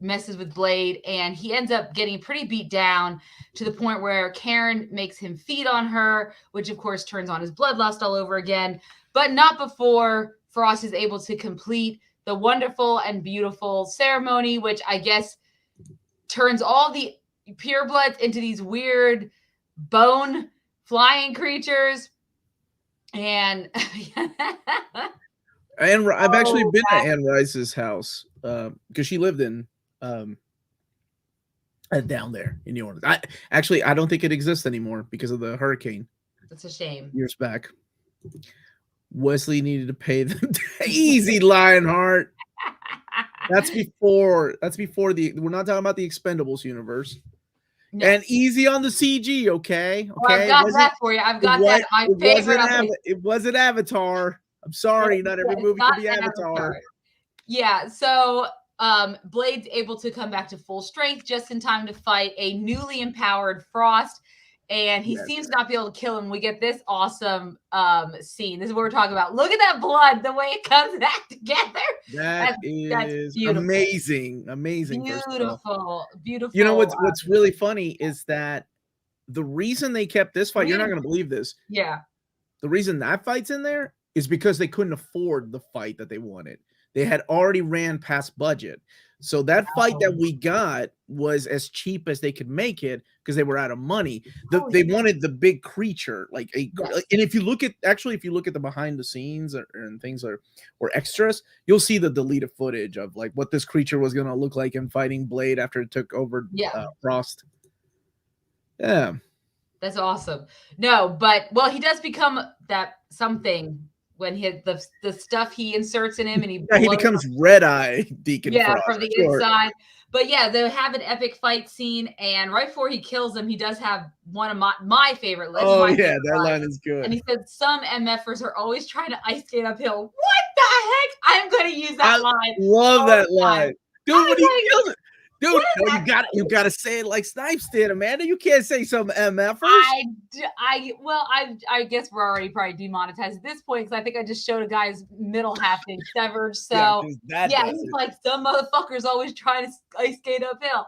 messes with Blade, and he ends up getting pretty beat down to the point where Karen makes him feed on her, which of course turns on his bloodlust all over again, but not before Frost is able to complete the wonderful and beautiful ceremony, which I guess turns all the purebloods into these weird bone flying creatures. And I've actually been to Anne Rice's house because she lived in down there in New Orleans. I don't think it exists anymore because of the hurricane. That's a shame. Years back, Wesley needed to pay them. Easy, Lionheart. That's before we're not talking about the Expendables universe. No. And easy on the CG, okay? Well, I've got that for you. I've got that. My favorite. It wasn't Avatar. I'm sorry, not every movie can be Avatar. Yeah, so Blade's able to come back to full strength just in time to fight a newly empowered Frost, and he seems to not be able to kill him. We get this awesome scene. This is what we're talking about. Look at that blood, the way it comes back together. That's amazing. Beautiful. You know what's really funny is that the reason they kept this fight, you're not going to believe this. Yeah. The reason that fight's in there is because they couldn't afford the fight that they wanted. They had already ran past budget. So that fight that we got was as cheap as they could make it because they were out of money. They wanted the big creature, and if you look at the behind the scenes and things or extras, you'll see the deleted footage of like what this creature was going to look like in fighting Blade after it took over Frost. Yeah. That's awesome. No, but he does become that something when the stuff he inserts in him, and he becomes Red Eye Deacon. Frost, from the inside. But they have an epic fight scene, and right before he kills him, he does have one of my favorite lines. Oh yeah, that line is good. And he said, "Some MFers are always trying to ice skate uphill." What the heck? I'm going to use that line. Love that line, dude. When he kills it. Dude, you gotta say it like Snipes did, Amanda. You can't say some MFers. I guess we're already probably demonetized at this point because I think I just showed a guy's middle half being severed. So he's like, some motherfuckers always trying to ice skate uphill.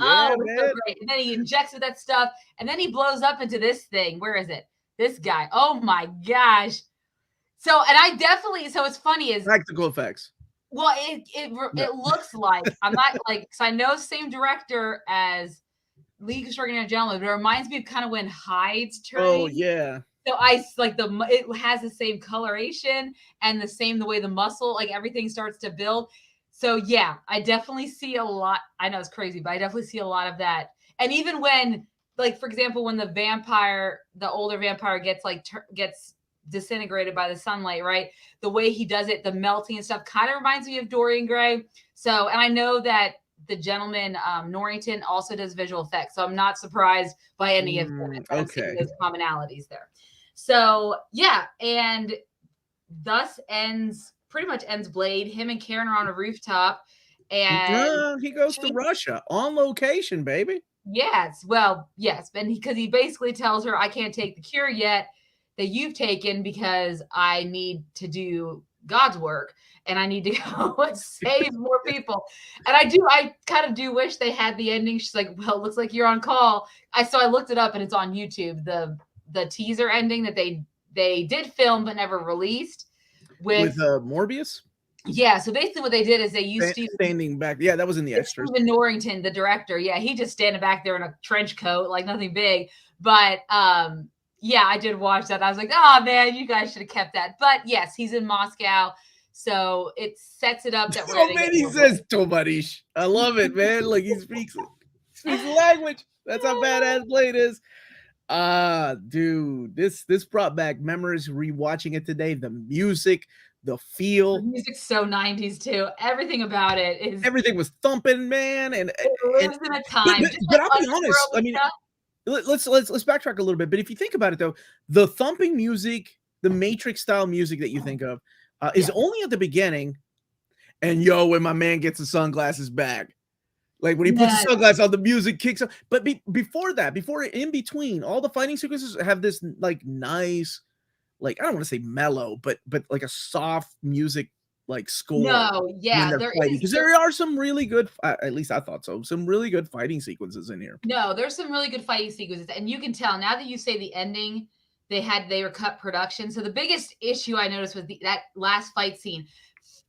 So great. And then he injects with that stuff, and then he blows up into this thing. Where is it? This guy. Oh my gosh. So, and I definitely. So it's funny is practical effects. Well, it looks like I'm not like because I know same director as League of Extraordinary Gentlemen, but it reminds me of kind of when Hyde's turning. Oh yeah. So I like it has the same coloration and the way the muscle, like everything starts to build. So yeah, I definitely see a lot. I know it's crazy, but I definitely see a lot of that. And even when, like for example, when the older vampire gets disintegrated by the sunlight, right? The way he does it, the melting and stuff kind of reminds me of Dorian Gray. So, and I know that the gentleman Norrington also does visual effects, so I'm not surprised by any of them. Okay, those commonalities there. So yeah, and thus pretty much ends Blade. Him and Karen are on a rooftop, and he goes to Russia on location, baby. Yes, and because he basically tells her, "I can't take the cure yet that you've taken because I need to do God's work and I need to go and save more people." And I kind of do wish they had the ending. She's like, "Well, it looks like you're on call." So I looked it up and it's on YouTube. The teaser ending that they did film but never released with Morbius. Yeah, so basically what they did is they used standing back. Yeah, that was in the extras. Stephen Norrington, the director. Yeah, he just standing back there in a trench coat, like nothing big. But yeah, I did watch that. I was like, oh, man, you guys should have kept that. But, yes, he's in Moscow, so it sets it up that we're going to get he says Tovarish. I love it, man. Like, he speaks language. That's how badass Blade is. Dude, this brought back memories rewatching it today. The music, the feel. The music's so 90s, too. Everything about it is... Everything was thumping, man. And it lives in a time. But I'll be honest. I mean... Let's backtrack a little bit. But if you think about it, though, the thumping music, the Matrix style music that you think of, is only at the beginning. And when my man gets the sunglasses back, Like when he puts the Yes. sunglasses on, the music kicks up. But before that, before in between, all the fighting sequences have this like nice, like I don't want to say mellow, but like a soft music like score No, when yeah, they're there fighting. is Because there are some really good, at least I thought so, some really good fighting sequences in here. no, there's some really good fighting sequences, and you can tell now that you say the ending, they were cut production. So the biggest issue I noticed was that last fight scene.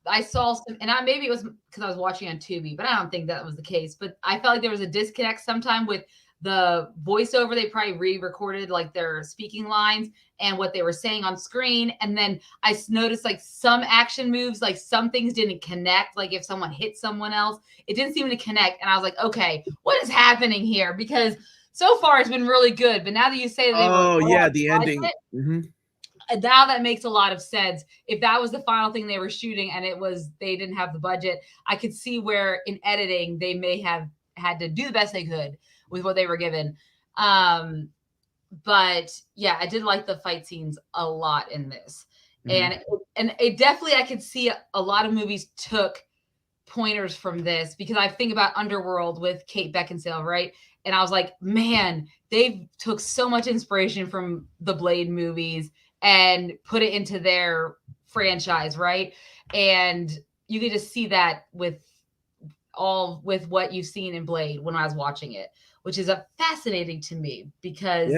I saw some, and maybe it was because I was watching on Tubi, but I don't think that was the case. But I felt like there was a disconnect sometime with the voiceover. They probably re-recorded like their speaking lines and what they were saying on screen. And then I noticed like some action moves, like some things didn't connect. Like if someone hit someone else, it didn't seem to connect. And I was like, okay, what is happening here? Because so far it's been really good. But now that you say that they were Oh yeah, the ending. now that makes a lot of sense. If that was the final thing they were shooting and they didn't have the budget, I could see where in editing they may have had to do the best they could with what they were given. But yeah, I did like the fight scenes a lot in this. And it definitely, I could see a lot of movies took pointers from this, because I think about Underworld with Kate Beckinsale, right? And I was like, man, they took so much inspiration from the Blade movies and put it into their franchise, right? And you could just see that with what you've seen in Blade when I was watching it, which is fascinating to me, because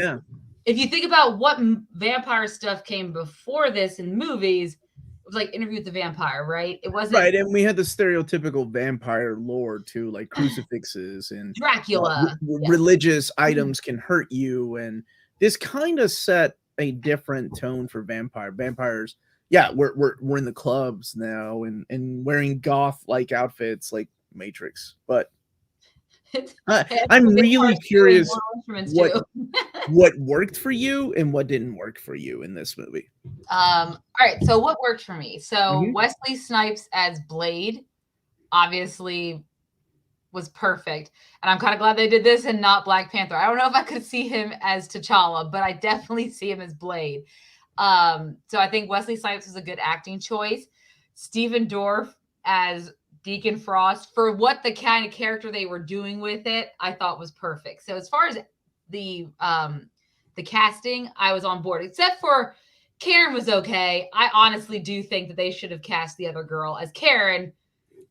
if you think about what vampire stuff came before this in movies, it was like Interview with the Vampire, right? It wasn't right, and we had the stereotypical vampire lore too, like crucifixes and Dracula. Religious items can hurt you, and this kind of set a different tone for vampires. Yeah, we're in the clubs now and wearing goth like outfits like Matrix, but I'm really curious what worked for you and what didn't work for you in this movie. All right, so what worked for me? So Wesley Snipes as Blade obviously was perfect, and I'm kind of glad they did this and not Black Panther. I don't know if I could see him as T'Challa, but I definitely see him as Blade. So I think Wesley Snipes was a good acting choice. Stephen Dorff as Deacon Frost, for what the kind of character they were doing with it, I thought was perfect. So as far as the casting, I was on board, except for Karen was okay. I honestly do think that they should have cast the other girl as Karen,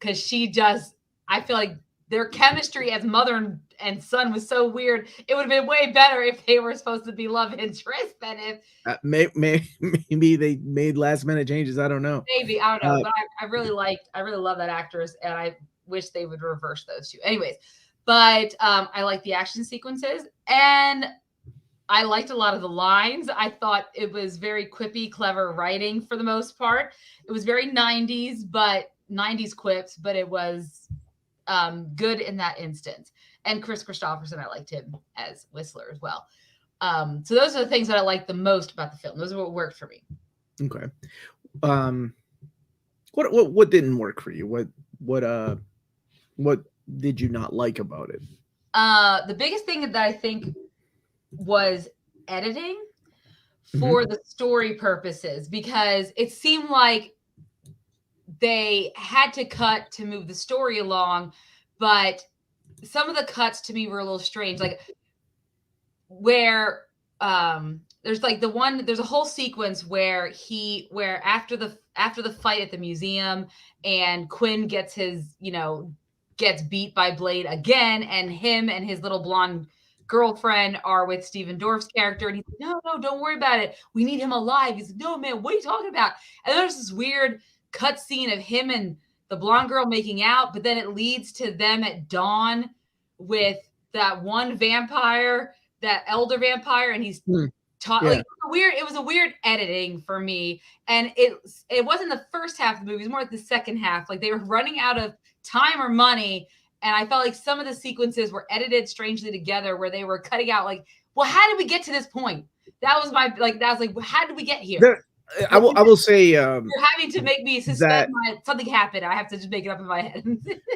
because I feel like their chemistry as mother and son was so weird. It would have been way better if they were supposed to be love interest than if maybe they made last minute changes. I don't know. Maybe, I don't know, but I really love that actress, and I wish they would reverse those two. Anyways, but I like the action sequences, and I liked a lot of the lines. I thought it was very quippy, clever writing for the most part. It was very 90s quips, but it was good in that instance. And Chris Christopherson, I liked him as Whistler as well. So those are the things that I liked the most about the film. Those are what worked for me. Okay. What didn't work for you? What did you not like about it? The biggest thing that I think was editing for the story purposes, because it seemed like they had to cut to move the story along, but some of the cuts to me were a little strange, like where there's like there's a whole sequence where after the fight at the museum, and Quinn gets gets beat by Blade again, and him and his little blonde girlfriend are with Stephen Dorff's character, and he's like, no, don't worry about it. We need him alive. He's like, no, man, what are you talking about? And there's this weird cut scene of him and the blonde girl making out, but then it leads to them at dawn with that one vampire, that elder vampire, and he's like it was a weird editing for me. And it wasn't the first half of the movie, it was more like the second half. Like they were running out of time or money. And I felt like some of the sequences were edited strangely together, where they were cutting out like, well, how did we get to this point? That was how did we get here? I will say you're having to make me suspect something happened. I have to just make it up in my head.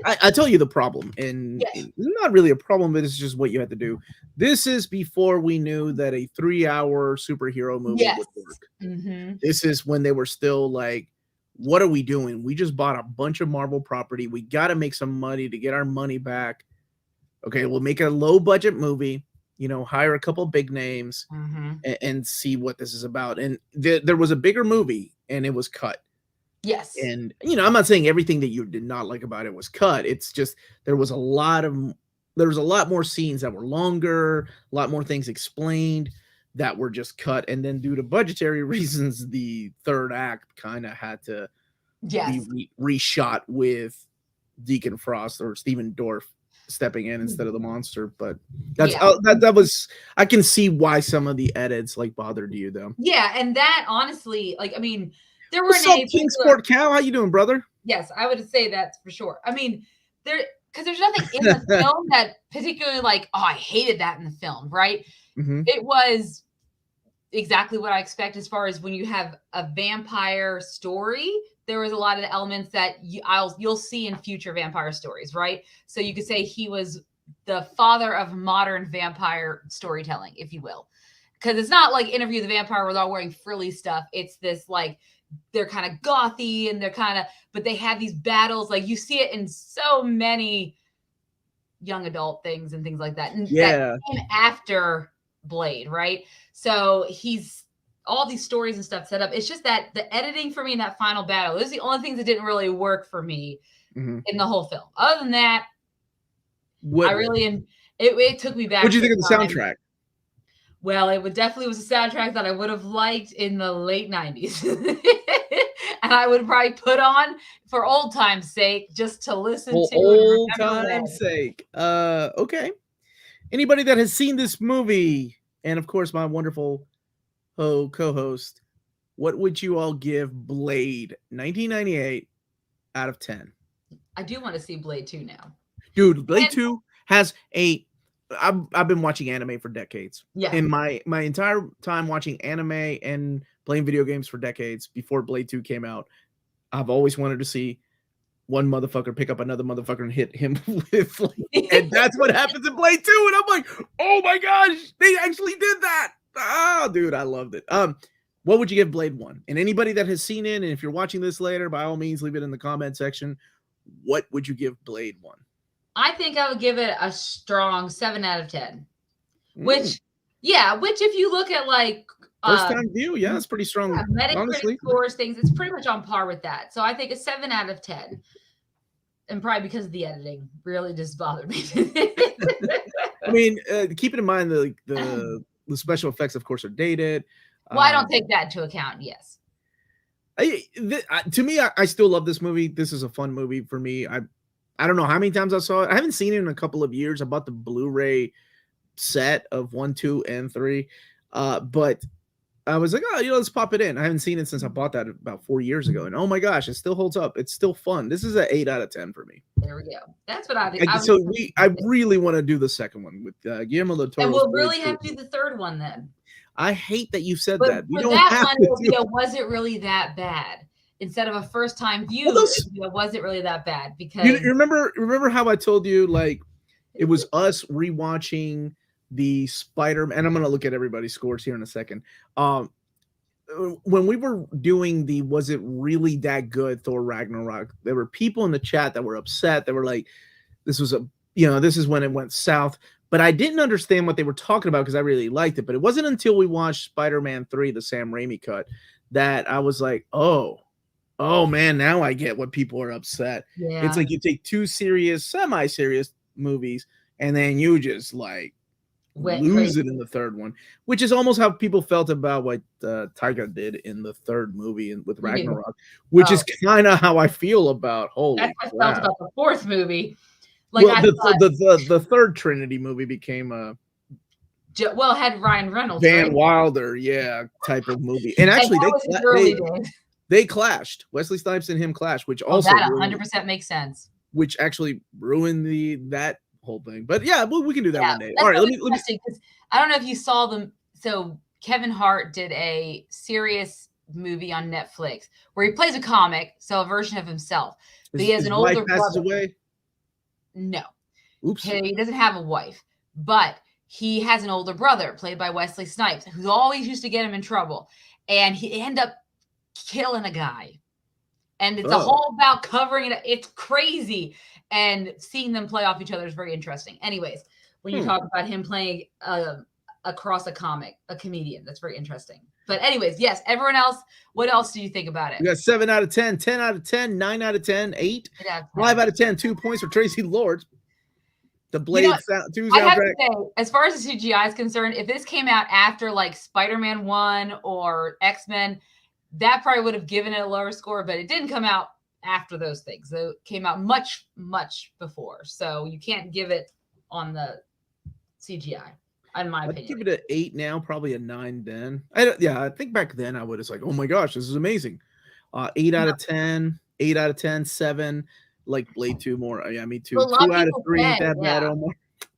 I tell you the problem, and it's not really a problem, but it's just what you have to do. This is before we knew that a 3-hour superhero movie would work. This is when they were still like, what are we doing? We just bought a bunch of Marvel property. We got to make some money to get our money back. Okay, we'll make a low budget movie, hire a couple big names Mm-hmm. and see what this is about. And there was a bigger movie and it was cut. Yes. And I'm not saying everything that you did not like about it was cut. It's just there was a lot more scenes that were longer, a lot more things explained that were just cut. And then due to budgetary reasons, the third act kind of had to Yes. be reshot with Deacon Frost or Stephen Dorff stepping in instead of the monster. But that's that was, I can see why some of the edits like bothered you though. Yeah, and that honestly, like, I mean, there What's weren't up, any Kingsport Cow? How you doing, brother? Yes, I would say that for sure. I mean, because there's nothing in the film that particularly like, oh, I hated that in the film, right? Mm-hmm. It was exactly what I expect as far as when you have a vampire story. There was a lot of the elements that you'll see in future vampire stories, right? So you could say he was the father of modern vampire storytelling, if you will. Because it's not like Interview the Vampire where they're all wearing frilly stuff. It's this like, they're kind of gothy and they're kind of, but they have these battles. Like you see it in so many young adult things and things like that. And that came after Blade, right? So he's all these stories and stuff set up. It's just that the editing for me in that final battle, those are the only things that didn't really work for me in the whole film. Other than that, I really, it took me back. What'd you think of the soundtrack? Well, it definitely was a soundtrack that I would have liked in the late 90s. And I would probably put on for old time's sake just to listen to. Old time's sake. Okay. Anybody that has seen this movie, and of course my wonderful co-host, what would you all give Blade 1998 out of 10? I do want to see Blade 2 now. Dude, Blade 2 has I've been watching anime for decades. Yeah. In my entire time watching anime and playing video games for decades before Blade 2 came out, I've always wanted to see one motherfucker pick up another motherfucker and hit him with and that's what happens in Blade 2. And I'm like, oh my gosh, they actually did that. Oh, dude, I loved it. What would you give Blade 1? And anybody that has seen it, and if you're watching this later, by all means, leave it in the comment section. What would you give Blade 1? I think I would give it a strong 7 out of 10. Which if you look at like first time view, it's pretty strong. Metacritic scores things, it's pretty much on par with that. So I think a 7 out of 10. And probably because of the editing really just bothered me. I mean, keeping in mind the special effects, of course, are dated. Well, I don't take that into account. Yes. To me, I still love this movie. This is a fun movie for me. I don't know how many times I saw it. I haven't seen it in a couple of years. I bought the Blu-ray set of 1, 2, and 3. But I was like, oh, let's pop it in. I haven't seen it since I bought that about 4 years ago. And oh my gosh, it still holds up. It's still fun. This is an 8 out of 10 for me. There we go. That's what I think. I really want to do the second one with Guillermo del Toro. And we'll really have to do the third one then. I hate that you said that. We don't have to. Was it really that bad? Instead of a first time view, was it really that bad? Because you remember how I told you, like, it was us rewatching the Spider-Man, and I'm gonna look at everybody's scores here in a second. When we were doing the was it really that good Thor Ragnarok, there were people in the chat that were upset. They were like, this was this is when it went south. But I didn't understand what they were talking about because I really liked it. But it wasn't until we watched Spider-Man 3, the Sam Raimi cut, that I was like, oh man, now I get what people are upset. Yeah. It's like you take two serious, semi-serious movies, and then you just like lose it in the third one, which is almost how people felt about what Taika did in the third movie with Ragnarok, which is kind of how I feel about That's how I felt about the fourth movie. Like, well, the third Trinity movie became it had Ryan Reynolds, Van Wilder, type of movie, and actually they clashed. Wesley Snipes and him clashed, which also that 100% makes sense. Which actually ruined that whole thing. But we can do that one day. All right, let me. I don't know if you saw them. So Kevin Hart did a serious movie on Netflix where he plays a comic, so a version of himself. But he has an older brother. Away? No. Oops. He doesn't have a wife, but he has an older brother played by Wesley Snipes, who always used to get him in trouble, and he ended up killing a guy. And it's all about covering it. It's crazy. And seeing them play off each other is very interesting. Anyways, when you talk about him playing across a comedian, that's very interesting. But anyways, yes, everyone else, what else do you think about it? We got 7 out of 10, 10 out of 10, 9 out of 10, 8, 5 out of 10, 2 points for Tracy Lords. The Blade 2 soundtrack. I have to say, as far as the CGI is concerned, if this came out after like Spider-Man 1 or X-Men, that probably would have given it a lower score, but it didn't come out after those things. It came out much, much before. So you can't give it on the CGI, in my opinion. I'd give it an 8 now, probably a 9 then. I think back then I would have like, oh my gosh, this is amazing. 8 out of 10, 8 out of 10, 7. Like Blade 2 more. Yeah, me too. 2 out of 3 ain't that bad, Omar.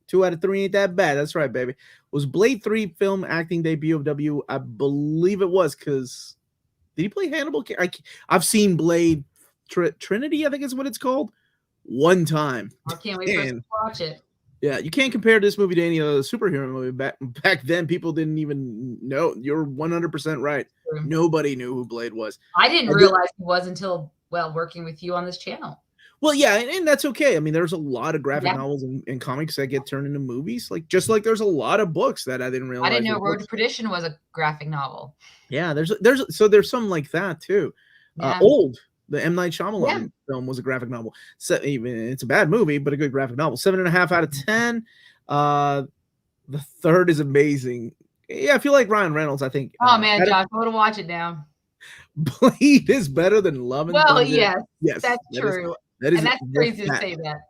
2 out of 3 ain't that bad. That's right, baby. Was Blade 3 film acting debut of W? I believe it was, because did he play Hannibal? I've seen Blade Trinity, I think is what it's called, one time. I can't wait for us to watch it. Yeah, you can't compare this movie to any other superhero movie. Back then, people didn't even know. You're 100% right. True. Nobody knew who Blade was. I didn't realize he was until, working with you on this channel. Well, yeah, and that's okay. I mean, there's a lot of graphic novels and comics that get turned into movies, just like there's a lot of books that I didn't realize. I didn't know Road to Perdition was a graphic novel. Yeah, there's some like that too. Yeah. The M. Night Shyamalan film was a graphic novel. So it's a bad movie, but a good graphic novel. 7.5 out of 10. The third is amazing. Yeah, I feel like Ryan Reynolds. I think. Oh man, Josh, I want to watch it now. Blade is better than Love and Thunder. Well, yes, that's true. That's crazy to say that.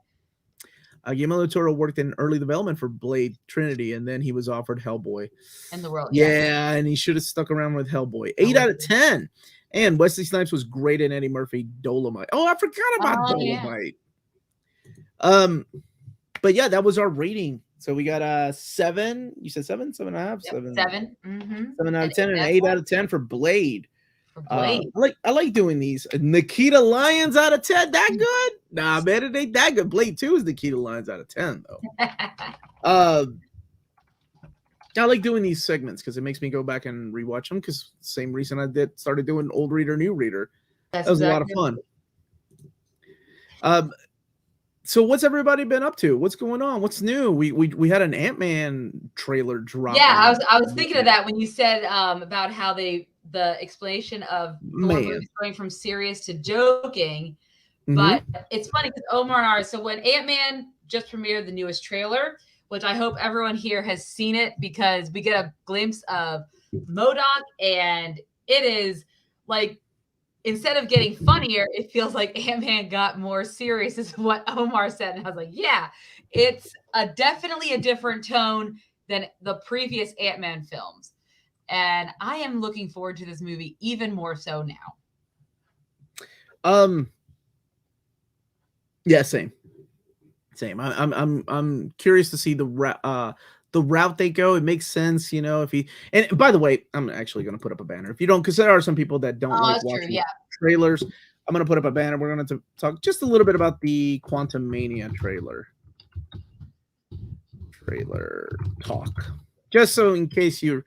Guillermo del Toro worked in early development for Blade Trinity, and then he was offered Hellboy. In the world, yeah, and he should have stuck around with Hellboy. 8 out of 10. And Wesley Snipes was great in Eddie Murphy Dolomite. Oh, I forgot about Dolomite. Yeah. But yeah, that was our rating. So we got 7. You said 7, 7.5, 7. 7. Mm-hmm. 7 out of 10 and 8 out of 10 for Blade. I like doing these. Nikita Lyons out of 10. That good? Nah, man, it ain't that good. Blade 2 is Nikita Lyons out of 10 though. I like doing these segments because it makes me go back and rewatch them. Because same reason I started doing old reader, new reader. That was a lot of fun. So what's everybody been up to? What's going on? What's new? We had an Ant-Man trailer drop. Yeah, I was thinking of that when you said about how the explanation of going from serious to joking. But it's funny because Omar and I, so when Ant-Man just premiered the newest trailer, which I hope everyone here has seen it, because we get a glimpse of MODOK, and it is like, instead of getting funnier, it feels like Ant-Man got more serious, is what Omar said. And I was like, yeah, it's definitely a different tone than the previous Ant-Man films. And I am looking forward to this movie even more so now. Yeah, same. I'm curious to see the route they go. It makes sense, if he, and by the way, I'm actually going to put up a banner. If you don't, because there are some people that don't like watching trailers. I'm going to put up a banner. We're going to talk just a little bit about the Quantum Mania trailer talk, just so in case you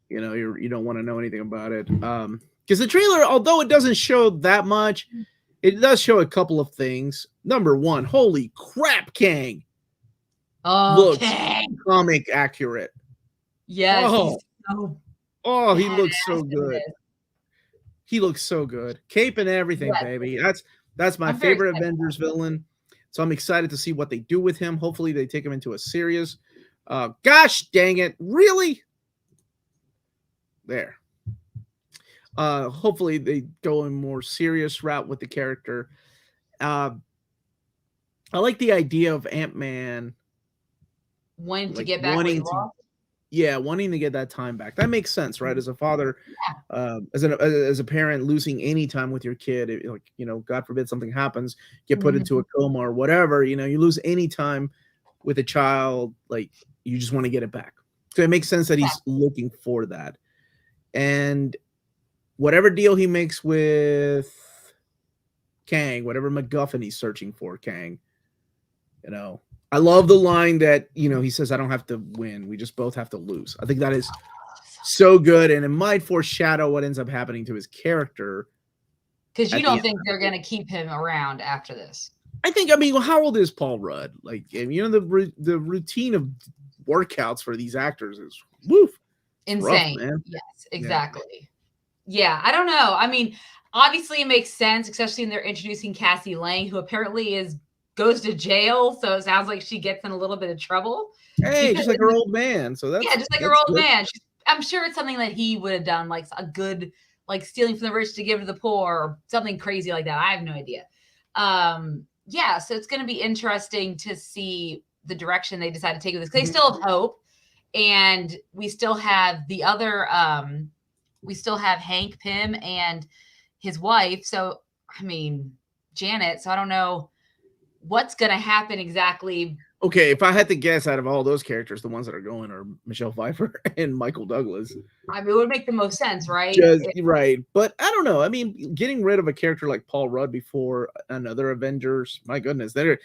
don't want to know anything about it. Because the trailer, although it doesn't show that much, it does show a couple of things. Number one, holy crap, Kang. Looks comic accurate. Yes. He looks so good. He looks so good. Cape and everything, baby. That's my favorite Avengers villain. So I'm excited to see what they do with him. Hopefully they take him into a serious. Gosh dang it. Really? There. Hopefully they go in more serious route with the character. I like the idea of Ant-Man wanting to get back wanting to get that time back. That makes sense, right? As a father, as a parent, losing any time with your kid, God forbid something happens, get put into a coma or whatever, you lose any time with a child, like you just want to get it back. So it makes sense that he's looking for that. And whatever deal he makes with Kang, whatever MacGuffin he's searching for, Kang, I love the line that, he says, I don't have to win. We just both have to lose. I think that is so good. And it might foreshadow what ends up happening to his character Because you don't think they're going to keep him around after this. I think, I mean, how old is Paul Rudd? Like, you know, the routine of workouts for these actors is insane. Rough, man. Yes, exactly. Yeah, I don't know. I mean, obviously it makes sense, especially when they're introducing Cassie Lang, who apparently goes to jail. So it sounds like she gets in a little bit of trouble. Hey, just like her old man. So that's just like her old man. I'm sure it's something that he would have done, like a good, like stealing from the rich to give to the poor, or something crazy like that. I have no idea. So it's going to be interesting to see the direction they decide to take with this. They still have hope, and we still have the other. We still have Hank Pym and his wife. So I mean, Janet. So I don't know what's going to happen exactly. Okay, if I had to guess, out of all those characters, the ones that are going are Michelle Pfeiffer and Michael Douglas. I mean, it would make the most sense, right? Right. But I don't know. I mean, getting rid of a character like Paul Rudd before another Avengers, my goodness, there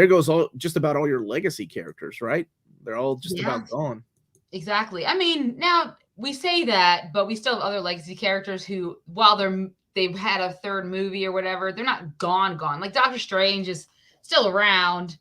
goes just about all your legacy characters, right? They're all just about gone. Exactly. I mean, now we say that, but we still have other legacy characters who, while they've had a third movie or whatever, they're not gone. Like Doctor Strange is still around,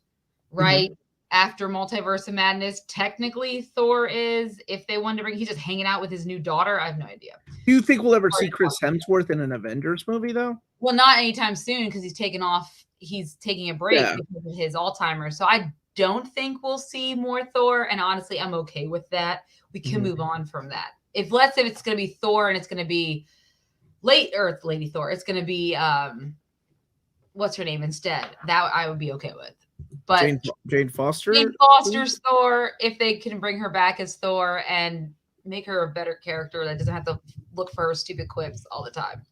right? Mm-hmm. After Multiverse of Madness, technically Thor is, if they wanted to bring, he's just hanging out with his new daughter. I have no idea. Do you think we'll ever see Chris Hemsworth in an Avengers movie, though? Well, not anytime soon, because he's taking a break because of his Alzheimer's. So I don't think we'll see more Thor. And honestly, I'm okay with that. We can move on from that. If it's going to be Thor and it's going to be Late Earth Lady Thor, it's going to be, what's her name instead? That I would be okay with. But Jane Foster? Jane Foster's Thor, if they can bring her back as Thor and make her a better character that doesn't have to look for her stupid quips all the time.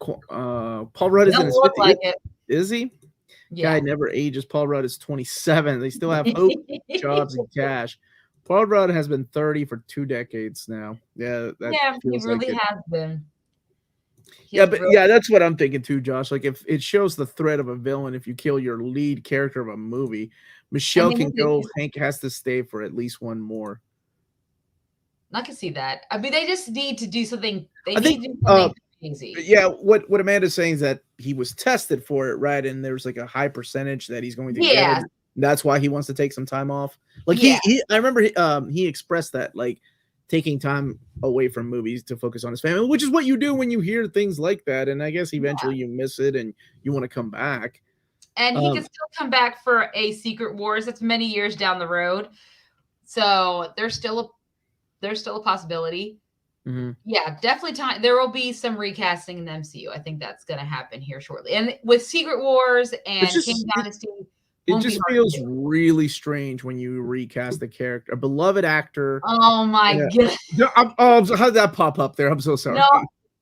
Paul Rudd is in his 50s. Is he? Yeah. Guy never ages. Paul Rudd is 27. They still have hope, jobs, and cash. Paul Rudd has been 30 for 2 decades now. Yeah, he really has been. That's what I'm thinking too, Josh. Like, if it shows the threat of a villain, if you kill your lead character of a movie, Michelle can go. Hank has to stay for at least one more. I can see that. I mean, they just need to do something. They need to do something crazy. Yeah, what Amanda's saying is that he was tested for it, right? And there's like a high percentage that he's going to get it. That's why he wants to take some time off. Like I remember he expressed that, like, taking time away from movies to focus on his family, which is what you do when you hear things like that. And I guess eventually you miss it and you want to come back. And he can still come back for a Secret Wars. That's many years down the road. So there's still a possibility. Mm-hmm. Yeah, definitely time. There will be some recasting in the MCU. I think that's going to happen here shortly. And with Secret Wars and King Dynasty, it just feels really strange when you recast the character, a beloved actor. Oh my god! How did that pop up there? I'm so sorry. No,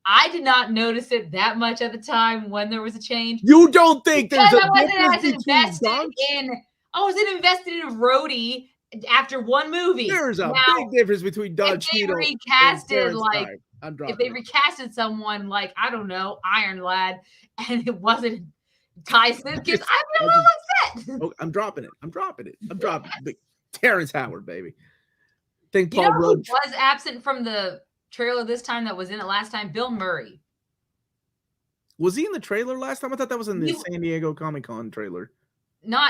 I did not notice it that much at the time when there was a change. You don't think there's a difference I wasn't invested in Rhodey after one movie. There's a big difference between Don Cheadle and Terrence Time. If they recasted someone like, I don't know, Iron Lad, and it wasn't Tyson, because I'm a little upset. Oh, I'm dropping it. Terrence Howard, baby. Think Paul Rudd was absent from the trailer this time that was in it last time? Bill Murray. Was he in the trailer last time? I thought that was in the San Diego Comic-Con trailer.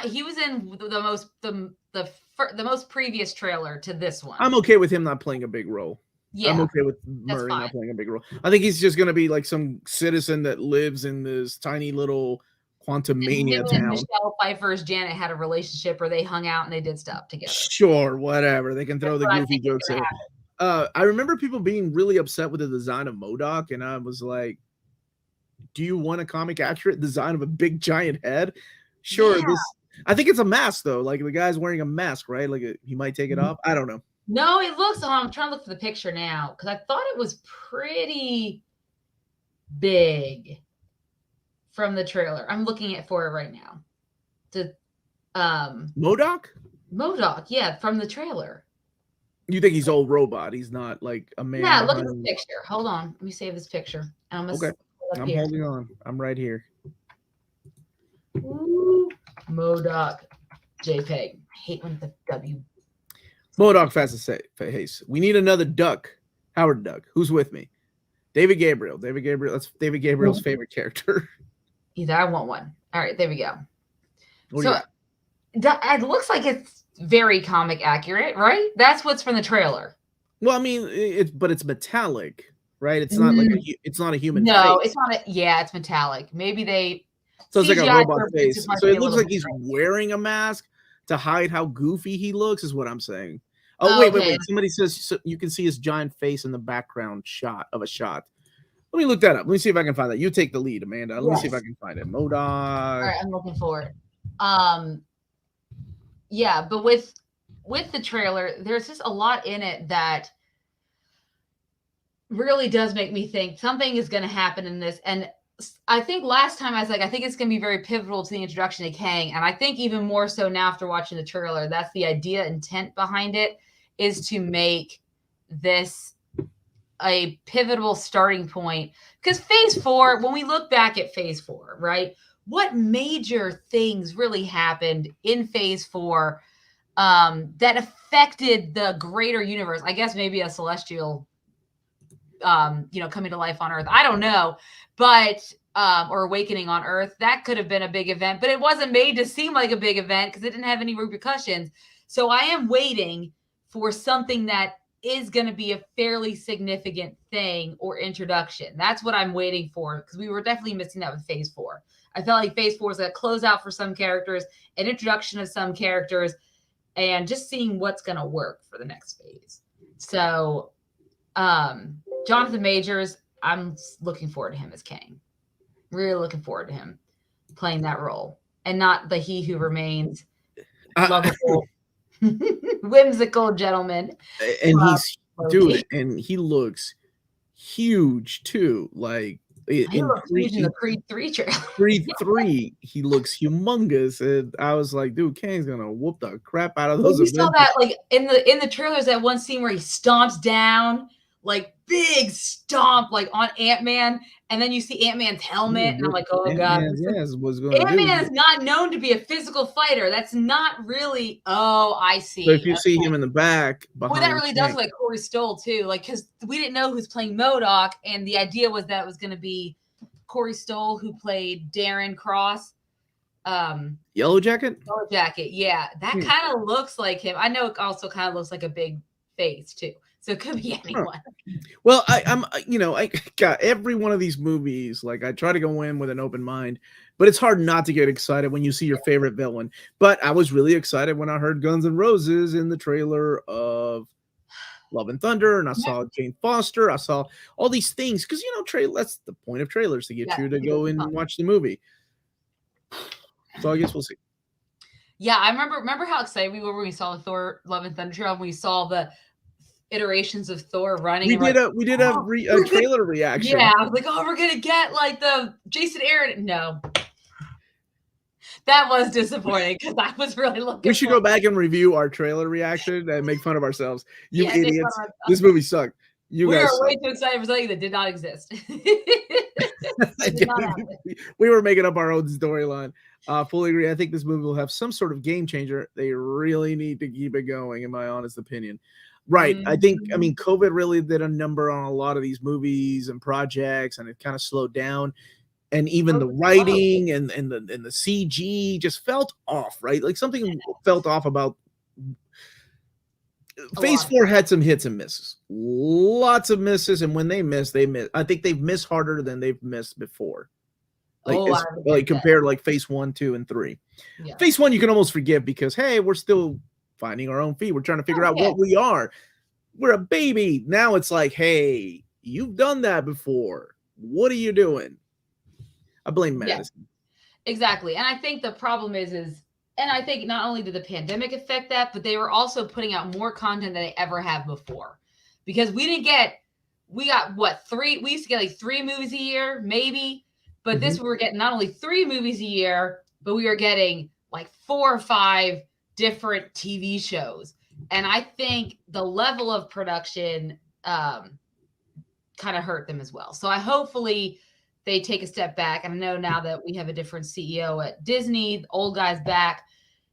He was in the most previous trailer to this one. I'm okay with him not playing a big role. Yeah, I'm okay with Murray not playing a big role. I think he's just going to be like some citizen that lives in this tiny little Quantum Mania town. Michelle Pfeiffer's Janet had a relationship, or they hung out and they did stuff together. Sure, whatever. They can throw the goofy jokes in. I remember people being really upset with the design of MODOK, and I was like, do you want a comic accurate design of a big giant head? Sure. Yeah. I think it's a mask, though. Like, the guy's wearing a mask, right? Like, he might take it off. I don't know. No, it looks. I'm trying to look for the picture now because I thought it was pretty big from the trailer. I'm looking for it right now. MODOK? MODOK, yeah, from the trailer. You think he's old robot? He's not like a man. Yeah, look at the picture. Hold on, let me save this picture. Okay, I'm holding on. I'm right here. Ooh, MODOK JPEG. I hate when the W. MODOK fast to say face. We need another Duck. Howard Duck. Who's with me? David Gabriel. David Gabriel. That's David Gabriel's favorite character. Either I want one. All right, there we go. What So it looks like it's very comic accurate, right? That's what's from the trailer. Well, I mean, it's metallic, right? It's not like it's not a human face. No, it's not. It's metallic. Maybe they. So it's like a robot face. So it looks like he's wearing a mask to hide how goofy he looks, is what I'm saying. Oh, wait. Somebody says so you can see his giant face in the background shot of a shot. Let me look that up. Let me see if I can find that. You take the lead, Amanda. Let me see if I can find it. MODOK. All right, I'm looking for it. Yeah, but with the trailer, there's just a lot in it that really does make me think something is going to happen in this. And I think last time I was like, I think it's going to be very pivotal to the introduction of Kang. And I think even more so now after watching the trailer, that's the idea, intent behind it, is to make this a pivotal starting point. Because phase 4, when we look back at phase 4, right, what major things really happened in phase 4 that affected the greater universe? I guess maybe a celestial coming to life on Earth. I don't know, but or awakening on Earth, that could have been a big event, but it wasn't made to seem like a big event because it didn't have any repercussions. So I am waiting for something that is going to be a fairly significant thing or introduction. That's what I'm waiting for, because we were definitely missing that with phase 4. I felt like phase 4 is a closeout for some characters, an introduction of some characters, and just seeing what's going to work for the next phase. So Jonathan Majors, I'm looking forward to him as Kang. Really looking forward to him playing that role, and not the He Who Remains lovable, whimsical gentleman. And he's and he looks huge too. Like he looks huge in the Creed 3 trailer. Creed 3, he looks humongous, and I was like, dude, Kang's gonna whoop the crap out of those. We saw that like in the trailers, that one scene where he stomps down, like big stomp, like on Ant-Man, and then you see Ant-Man's helmet, and I'm like, oh god, Ant-Man is not known to be a physical fighter. That's not really. Oh, I see. So if you see him in the back, well, that really does look like Corey Stoll too. Like, because we didn't know who's playing MODOK, and the idea was that it was going to be Corey Stoll, who played Darren Cross. Yellow Jacket. Yeah, that kind of looks like him. I know it also kind of looks like a big face too. So it could be anyone. Well, I got every one of these movies. Like, I try to go in with an open mind, but it's hard not to get excited when you see your favorite villain. But I was really excited when I heard Guns N' Roses in the trailer of Love and Thunder, and I saw Jane Foster. I saw all these things because that's the point of trailers, to get you to go in and watch the movie. So I guess we'll see. Yeah, I remember how excited we were when we saw the Thor Love and Thunder trailer, when we saw the iterations of Thor running. We did a trailer reaction. Yeah, I was like, oh, we're gonna get like the Jason Aaron. No, that was disappointing because I was really looking. We should go back and review our trailer reaction and make fun of ourselves. You idiots! This movie sucked. We were way too excited for something that did not exist. We were making up our own storyline. Fully agree. I think this movie will have some sort of game changer. They really need to keep it going, in my honest opinion. Right. I mean, COVID really did a number on a lot of these movies and projects, and it kind of slowed down. And even the writing and the CG just felt off, right? Like something felt off about Phase 4 had some hits and misses. Lots of misses, and when they miss, they miss. I think they've missed harder than they've missed before. Like compared like Phase 1, 2, and 3. Yeah. Phase 1 you can almost forgive because, hey, we're still finding our own feet. We're trying to figure out what we are. We're a baby. Now it's like, hey, you've done that before. What are you doing? I blame Madison. Yeah, exactly. And I think the problem is and I think not only did the pandemic affect that, but they were also putting out more content than they ever have before. Because we got what, 3? We used to get like 3 movies a year, maybe. But this, we were getting not only 3 movies a year, but we were getting like 4 or 5 different TV shows. And I think the level of production kind of hurt them as well. So hopefully they take a step back. And I know now that we have a different CEO at Disney, the old guy's back.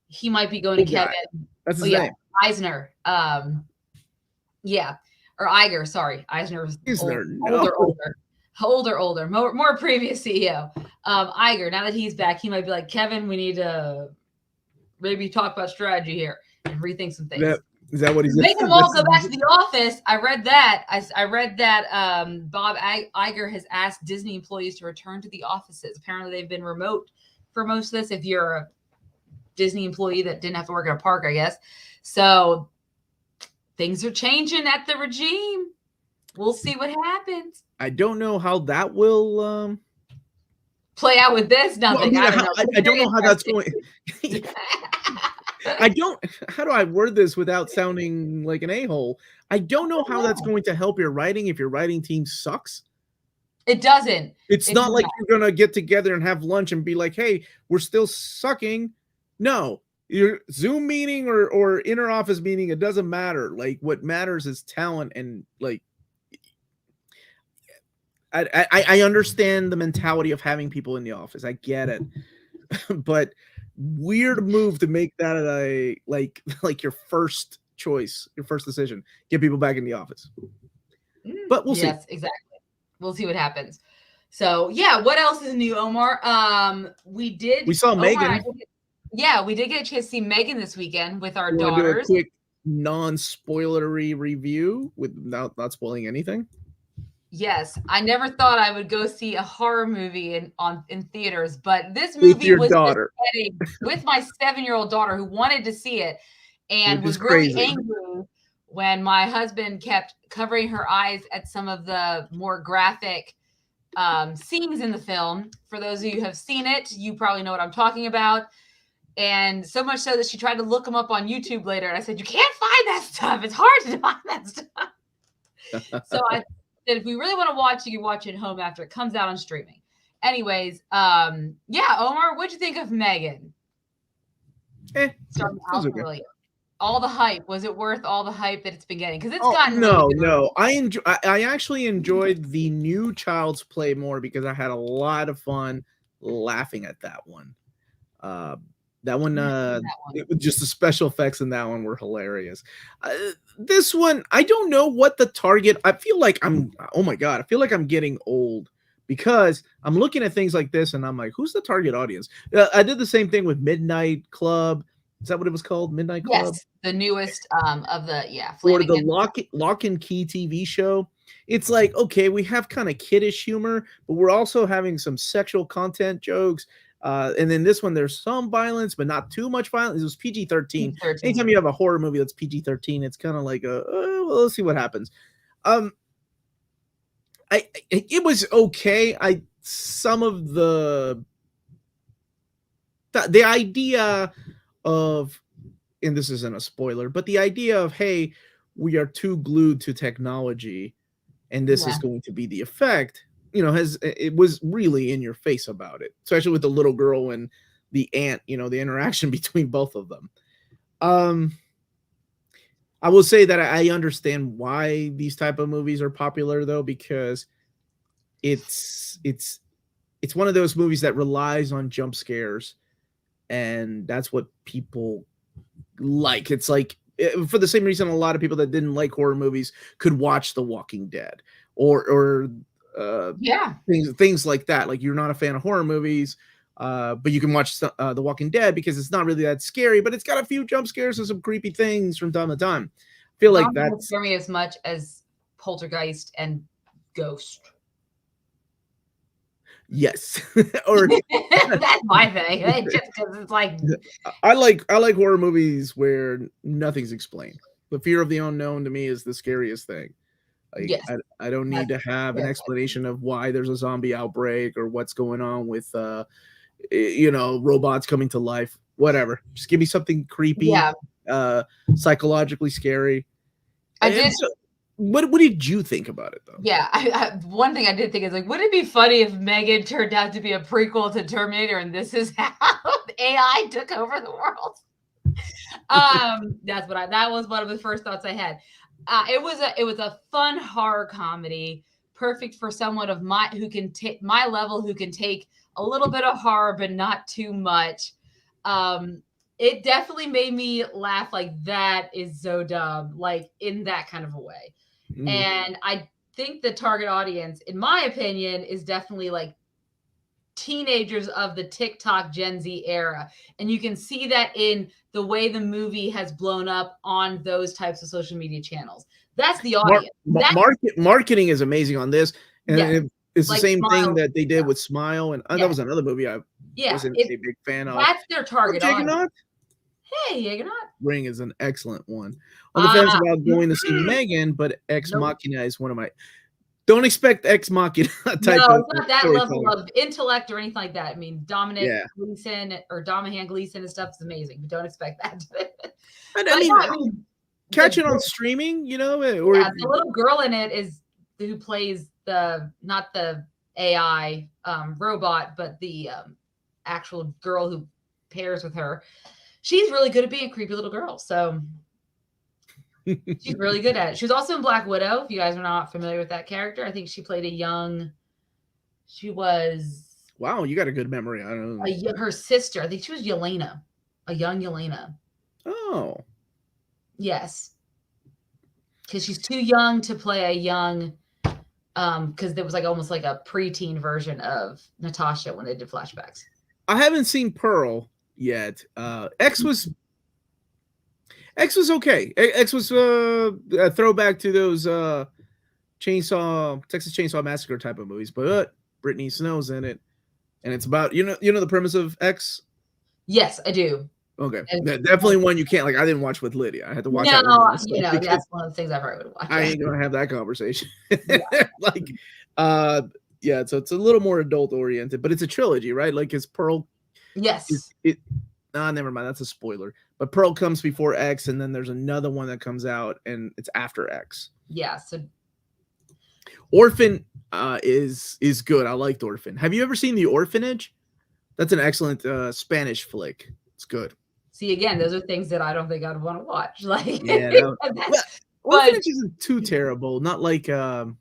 He might be going to Kevin. That's his name. Eisner. or Iger, sorry. Eisner was No. older, more previous CEO. Iger, now that he's back, he might be like, Kevin, we need to maybe talk about strategy here and rethink some things. Is that what he's Make them all go back to the office. I read that. I read that Bob Iger has asked Disney employees to return to the offices. Apparently, they've been remote for most of this. If you're a Disney employee that didn't have to work at a park, I guess. So things are changing at the regime. We'll see what happens. I don't know how that will play out with this. Nothing. Well, I don't know how that's going. How do I word this without sounding like an a-hole? I don't know how that's going to help your writing if your writing team sucks. It doesn't. It's not like you're going to get together and have lunch and be like, hey, we're still sucking. No, your Zoom meeting or inner office meeting, it doesn't matter. Like, what matters is talent. And like, I understand the mentality of having people in the office. I get it. But weird move to make that like your first choice, your first decision. Get people back in the office. But we'll see. Yes, exactly. We'll see what happens. So yeah, what else is new, Omar? We saw Megan. We did get a chance to see Megan this weekend with our daughters. Do a quick non-spoilery review without not spoiling anything. Yes, I never thought I would go see a horror movie in theaters, but this movie was with my 7-year-old daughter who wanted to see it and was really angry when my husband kept covering her eyes at some of the more graphic scenes in the film. For those of you who have seen it, you probably know what I'm talking about. And so much so that she tried to look them up on YouTube later. And I said, you can't find that stuff. It's hard to find that stuff. So I said, if we really want to watch, you can watch it at home after it comes out on streaming. Anyways, Omar, what'd you think of Megan? Starting out earlier. All the hype. Was it worth all the hype that it's been getting? Because it's gotten no. I actually enjoyed the new Child's Play more because I had a lot of fun laughing at that one. That one, just the special effects in that one were hilarious. This one, I don't know what the target. I feel like I feel like I'm getting old because I'm looking at things like this and I'm like, who's the target audience? I did the same thing with Midnight Club. Is that what it was called? Midnight Club? Yes, the newest of the, or the Lock and Key TV show. It's like, okay, we have kind of kiddish humor, but we're also having some sexual content jokes. And then this one, there's some violence, but not too much violence. It was PG-13. Anytime you have a horror movie that's PG-13, it's kind of like well, let's see what happens. It was okay. Some of the idea of, and this isn't a spoiler, but the idea of, hey, we are too glued to technology, and this is going to be the effect. It was really in your face about it, especially with the little girl and the aunt, the interaction between both of them. I will say that I understand why these type of movies are popular though, because it's one of those movies that relies on jump scares, and that's what people like. It's like, for the same reason a lot of people that didn't like horror movies could watch The Walking Dead or things like that. Like, you're not a fan of horror movies, but you can watch The Walking Dead because it's not really that scary, but it's got a few jump scares and some creepy things from time to time. I feel like that's scare me as much as Poltergeist and Ghost. Yes. Or that's my thing. Just because it's like, I like horror movies where nothing's explained. The fear of the unknown to me is the scariest thing. Like, yes. I don't need to have an explanation of why there's a zombie outbreak or what's going on with robots coming to life. Whatever. Just give me something creepy, psychologically scary. What did you think about it though? Yeah, one thing I did think is, like, wouldn't it be funny if Megan turned out to be a prequel to Terminator and this is how AI took over the world? That was one of the first thoughts I had. It was a fun horror comedy, perfect for someone of my level who can take a little bit of horror but not too much. It definitely made me laugh. Like, that is so dumb, like, in that kind of a way. And I think the target audience, in my opinion, is definitely like teenagers of the TikTok Gen Z era. And you can see that in the way the movie has blown up on those types of social media channels. That's the audience. Marketing is amazing on this. And it's like the same Smile. thing that they did with Smile. And that was another movie I wasn't a big fan of. That's their target audience. Hey, Jaegernaut. Ring is an excellent one. On the fence about going to see Megan, but Ex Machina is one of my... Don't expect Ex Machina type no, of... it's not that level of intellect or anything like that. I mean, Gleason or Dominic Gleason and stuff is amazing, but don't expect that. I mean, catch it on streaming, you know? Or the little girl in it is who plays not the AI robot, but the actual girl who pairs with her. She's really good at being a creepy little girl. So she's really good at it. She was also in Black Widow. If you guys are not familiar with that character, I think she played wow, you got a good memory. I don't know. Her sister. I think she was Yelena, a young Yelena. Oh. Yes. Because she's too young to play a young, because there was like almost like a preteen version of Natasha when they did flashbacks. I haven't seen Pearl yet. X was okay. X was a throwback to those Texas Chainsaw Massacre type of movies, but Brittany Snow's in it, and it's about you know the premise of X. Yes, I do. Okay, definitely one you can't like. I didn't watch with Lydia. I had to watch. No, that's one of the things I've heard would watch. I ain't gonna have that conversation. Yeah. So it's a little more adult oriented, but it's a trilogy, right? Like, is Pearl? Yes. Never mind. That's a spoiler. But Pearl comes before X, and then there's another one that comes out, and it's after X. Yeah. So Orphan is good. I liked Orphan. Have you ever seen The Orphanage? That's an excellent Spanish flick. It's good. See, again, those are things that I don't think I'd want to watch. Like, Orphanage isn't too terrible. Not like I'm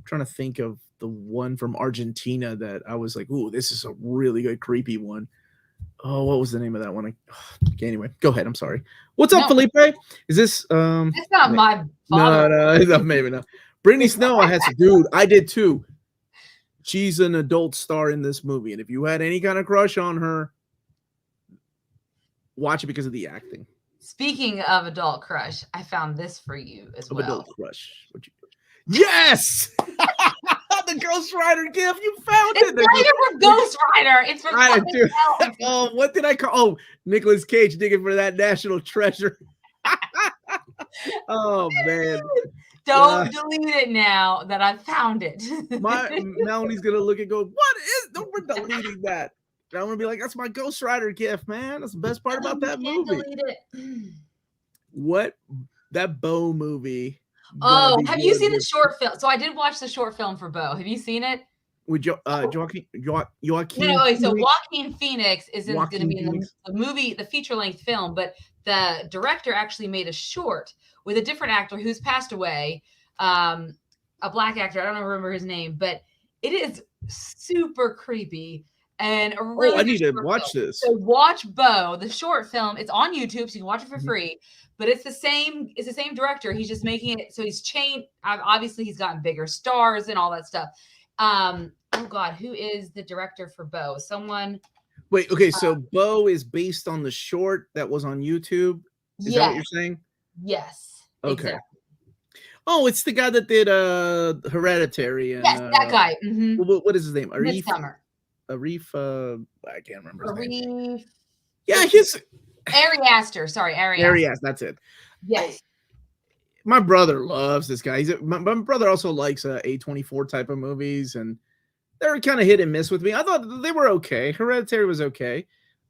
trying to think of the one from Argentina that I was like, ooh, this is a really good creepy one. Oh, what was the name of that one? Okay, anyway, go ahead. I'm sorry. What's up, Felipe? Is this it's not my father. No, maybe not. Brittany Snow, I did too. She's an adult star in this movie, and if you had any kind of crush on her, watch it because of the acting. Speaking of adult crush, I found this for you as well. Adult crush. Yes! The Ghost Rider gift. You found it. It's not even for Ghost Rider. It's for something else. Oh, what did I call? Oh, Nicolas Cage digging for that national treasure. Oh, man. Don't delete it now that I found it. Melanie's going to look and go, we're deleting that. And I'm going to be like, that's my Ghost Rider gift, man. That's the best part about that movie. Delete it. What? That Bo movie. Oh, have you seen the short film? So I did watch the short film for Bo. Have you seen it? With Joaquin? No, so Joaquin Phoenix is going to be in the movie, the feature-length film, but the director actually made a short with a different actor who's passed away, a black actor. I don't remember his name, but it is super creepy and a really I need to watch this. So watch Bo, the short film. It's on YouTube, so you can watch it for free. But it's the same director. He's just making it so he's changed. Obviously, he's gotten bigger stars and all that stuff. Oh God, who is the director for Bo? Someone. Wait, okay, so Bo is based on the short that was on YouTube. Is that what you're saying? Yes. Okay. Exactly. Oh, it's the guy that did Hereditary. And, yes, that guy. Mm-hmm. What is his name? Arif. I can't remember his name. Yeah, he's Ari Aster. Sorry, Ari Aster. That's it. Yes. My brother loves this guy. My brother also likes A24 type of movies, and they're kind of hit and miss with me. I thought they were okay. Hereditary was okay.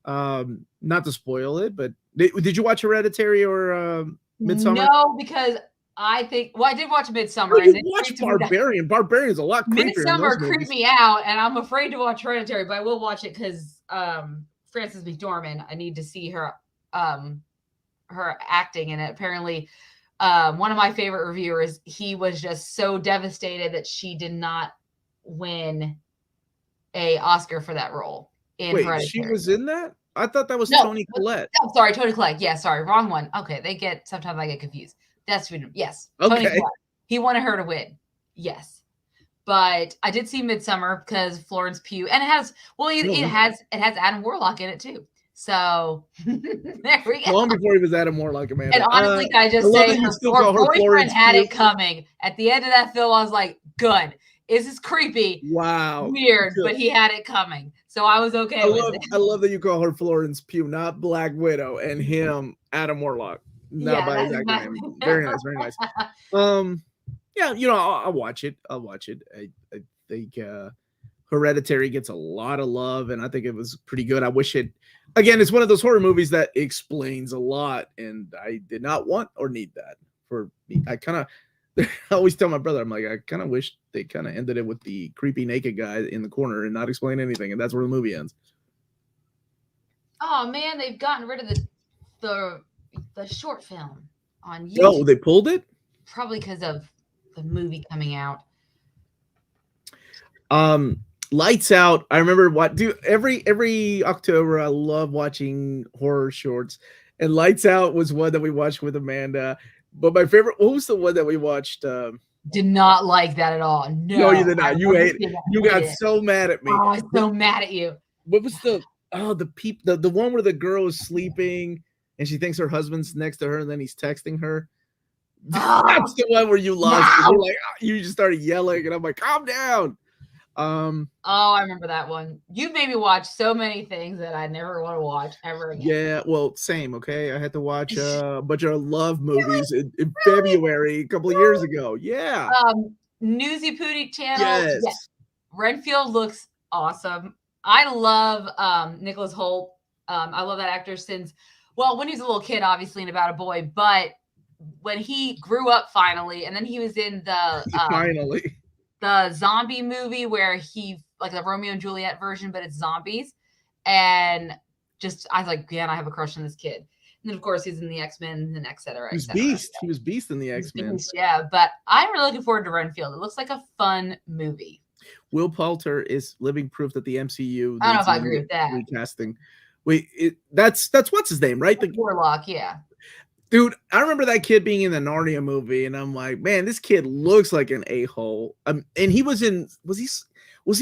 Not to spoil it, but did you watch Hereditary or Midsommar? No, because I did watch Midsommar. Well, you watch Barbarian. Barbarian's a lot creepier. Midsommar creeped me out, and I'm afraid to watch Hereditary, but I will watch it because Frances McDormand. I need to see her acting in it. Apparently, one of my favorite reviewers, he was just so devastated that she did not win a Oscar for that role in Hereditary. She was in that? I thought that was Toni Collette. Oh, sorry, Toni Collette. Yeah, sorry, wrong one. Okay, sometimes I get confused. That's yes. Okay. Tony, he wanted her to win. Yes. But I did see Midsummer because Florence Pugh, and it has Adam Warlock in it too. So there we go. Long before he was Adam Warlock, Amanda. And honestly, can I just say her boyfriend had it coming. At the end of that film, I was like, good. This is creepy. Wow. Weird, but he had it coming. So I was okay with it. I love that you call her Florence Pugh, not Black Widow, and him Adam Warlock. Not by exact name. Very nice, very nice. Yeah, I'll watch it. I think Hereditary gets a lot of love, and I think it was pretty good. I wish it's one of those horror movies that explains a lot, and I did not want or need that for me. I always tell my brother, I'm like, I kind of wish they kind of ended it with the creepy naked guy in the corner and not explain anything, and that's where the movie ends. Oh man, they've gotten rid of the short film on YouTube. Oh, they pulled it? Probably because of the movie coming out. Lights Out. I remember every October I love watching horror shorts, and Lights Out was one that we watched with Amanda. But my favorite, what was the one that we watched? Did not like that at all. No, you did not. You hate it. You got so mad at me. Oh, I was so mad at you. What was the one where the girl is sleeping and she thinks her husband's next to her and then he's texting her? That's the one where you lost. No. You're like, you just started yelling, and I'm like, calm down. I remember that one. You made me watch so many things that I never want to watch ever again. Yeah, well, same. Okay, I had to watch a bunch of love movies in February a couple of years ago. Yeah. Newsy Pooty channel. Yes. Renfield looks awesome. I love Nicholas Hoult. I love that actor since when he was a little kid, obviously, in About a Boy, but when he grew up finally, and then he was in the zombie movie where he, like the Romeo and Juliet version, but it's zombies. And I was like, man, I have a crush on this kid. And then of course he's in the X-Men and et cetera. He was Beast. He was Beast in the X-Men. Yeah, but I'm really looking forward to Renfield. It looks like a fun movie. Will Poulter is living proof that the MCU. I don't know if I agree with that. Recasting. Wait, that's what's his name, right? The Warlock, yeah. Dude, I remember that kid being in the Narnia movie, and I'm like, man, this kid looks like an a-hole. And he was he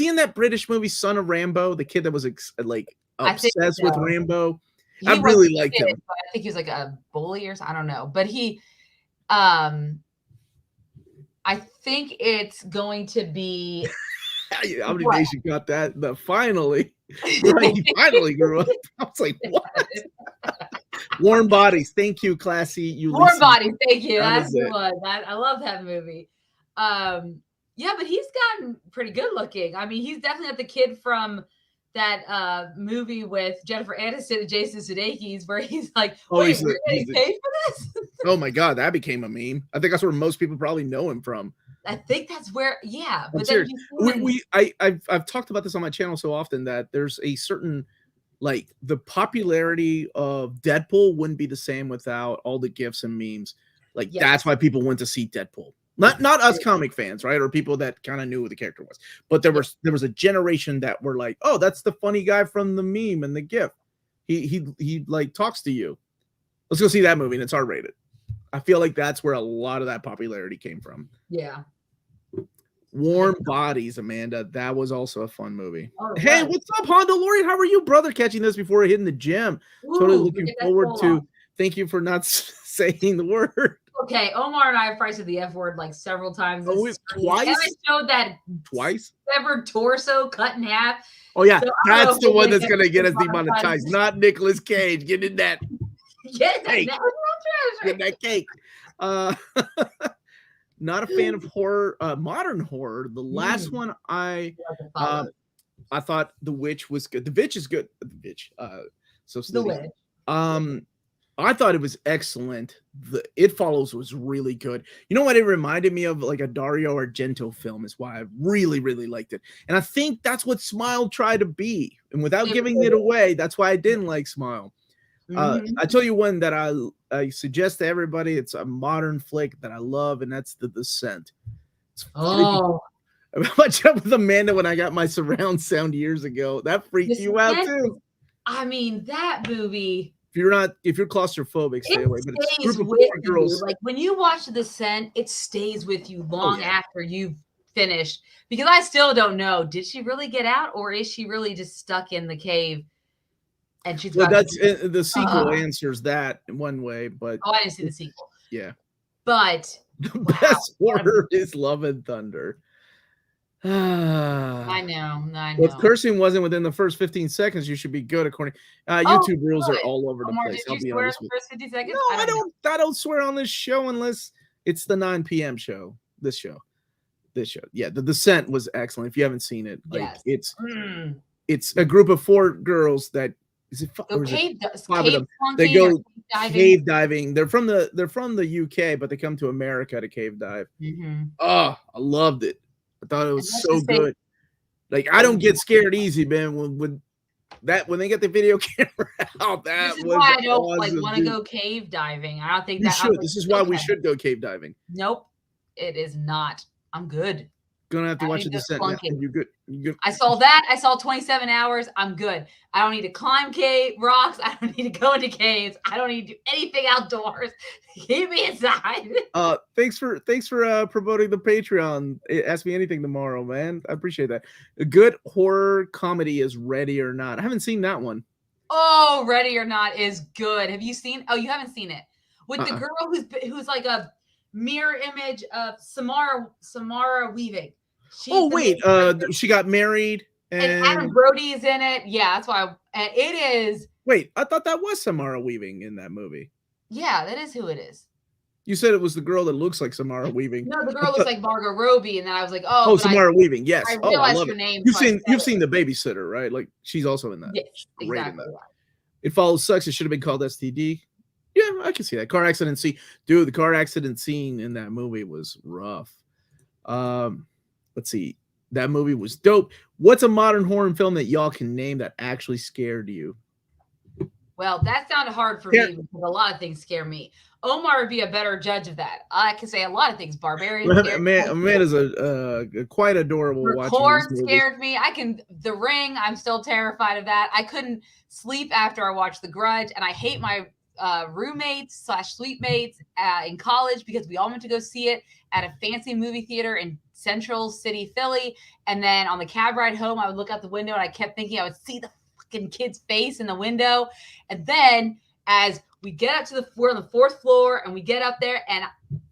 in that British movie Son of Rambo? The kid that was obsessed with Rambo. I really liked him. I think he was like a bully or something. I don't know, but he, I think it's going to be. How many days you got that? Finally, right? He finally grew up. I was like, what? Warm Bodies. Thank you, classy. Warm Bodies. Thank you. That's the one. I love that movie. Yeah, but he's gotten pretty good looking. I mean, he's definitely not the kid from that movie with Jennifer Aniston and Jason Sudeikis, where he's like, "Wait, we're getting paid for this?" Oh my god, that became a meme. I think that's where most people probably know him from. I think that's where, yeah. But then I've talked about this on my channel so often that there's a certain, like, the popularity of Deadpool wouldn't be the same without all the GIFs and memes. Like, that's why people went to see Deadpool. Not us comic fans, right? Or people that kind of knew who the character was. But there was a generation that were like, oh, that's the funny guy from the meme and the GIF. He like talks to you. Let's go see that movie, and it's R-rated. I feel like that's where a lot of that popularity came from. Yeah. Warm Bodies, Amanda. That was also a fun movie. Hey, what's up, Honda Lorian? How are you, brother? Catching this before hitting the gym. Totally looking forward to. Thank you for not saying the word. Okay, Omar and I have probably said the F word like several times. Twice? And I showed that severed torso cut in half. Oh, yeah. So that's the one that's going to get us demonetized. Not Nicolas Cage. Get in that. Get that cake. Not a fan of horror, modern horror. The last one I thought The Witch was good. The Witch is good. The Witch. The Witch. I thought it was excellent. It Follows was really good. You know what? It reminded me of like a Dario Argento film is why I really, really liked it. And I think that's what Smile tried to be. And without giving it away, that's why I didn't like Smile. I tell you one that I suggest to everybody. It's a modern flick that I love, and that's The Descent. I watched up with Amanda when I got my surround sound years ago. That freaked you out too. I mean, that movie. if you're claustrophobic, stay It away. But it's a stays group of with 4 you. girls. Like when you watch The Descent, it stays with you long yeah. after you've finished. Because I still don't know, did she really get out, or is she really just stuck in the cave? And she's Well, about that's to the sequel answers that in one way, but oh, I didn't see the sequel. yeah. But The wow, best horror is Love and Thunder. I know. Well, if cursing wasn't within the first 15 seconds, you should be good according. YouTube rules are all over the Omar, place. did I'll you be swear honest the with first 50 you. seconds? No, I don't swear on this show unless it's the 9 p.m. show. This show. Yeah, The Descent was excellent. If you haven't seen it, like it's a group of 4 girls that is it, or is it 5 of them? They go cave diving. They're from the UK, but they come to America to cave dive. Oh, I loved it. I thought it was so good. Like I don't get scared easy, man. When they get the video camera out, that was why I don't awesome, want to go cave diving. I don't think you should. This is why we should go cave diving. Nope, it is not. I'm good. Gonna have to watch The Descent now. You good? I saw that. I saw 27 hours. I'm good. I don't need to climb rocks. I don't need to go into caves. I don't need to do anything outdoors. Keep me inside. Thanks for promoting the Patreon. Ask me anything tomorrow, man. I appreciate that. A good horror comedy is Ready or Not. I haven't seen that one. Oh, Ready or Not is good. Have you seen? Oh, you haven't seen it with the girl who's like a mirror image of Samara Weaving. She got married and Adam Brody is in it. Yeah, that's why. And it is. Wait, I thought that was Samara Weaving in that movie. Yeah, that is who it is. You said it was the girl that looks like Samara Weaving. No, the girl looks like Margot Robbie, and then I was like, oh, Samara Weaving. Yes. I realized her name. You've seen The Babysitter, right? Like she's also in that. Yes, exactly. It Follows Sucks. It should have been called STD. Yeah, I can see that. Car accident scene. Dude, the car accident scene in that movie was rough. Let's see. That movie was dope. What's a modern horror film that y'all can name that actually scared you? Well, that sounded hard for me because a lot of things scare me. Omar would be a better judge of that. I can say a lot of things. Barbarian. Man is a quite adorable. Record scared me. The Ring. I'm still terrified of that. I couldn't sleep after I watched The Grudge, and I hate my roommates / suite mates in college because we all went to go see it at a fancy movie theater in Central City, Philly. And then on the cab ride home, I would look out the window and I kept thinking I would see the fucking kid's face in the window. And then as we get up to we're on the 4th floor and we get up there and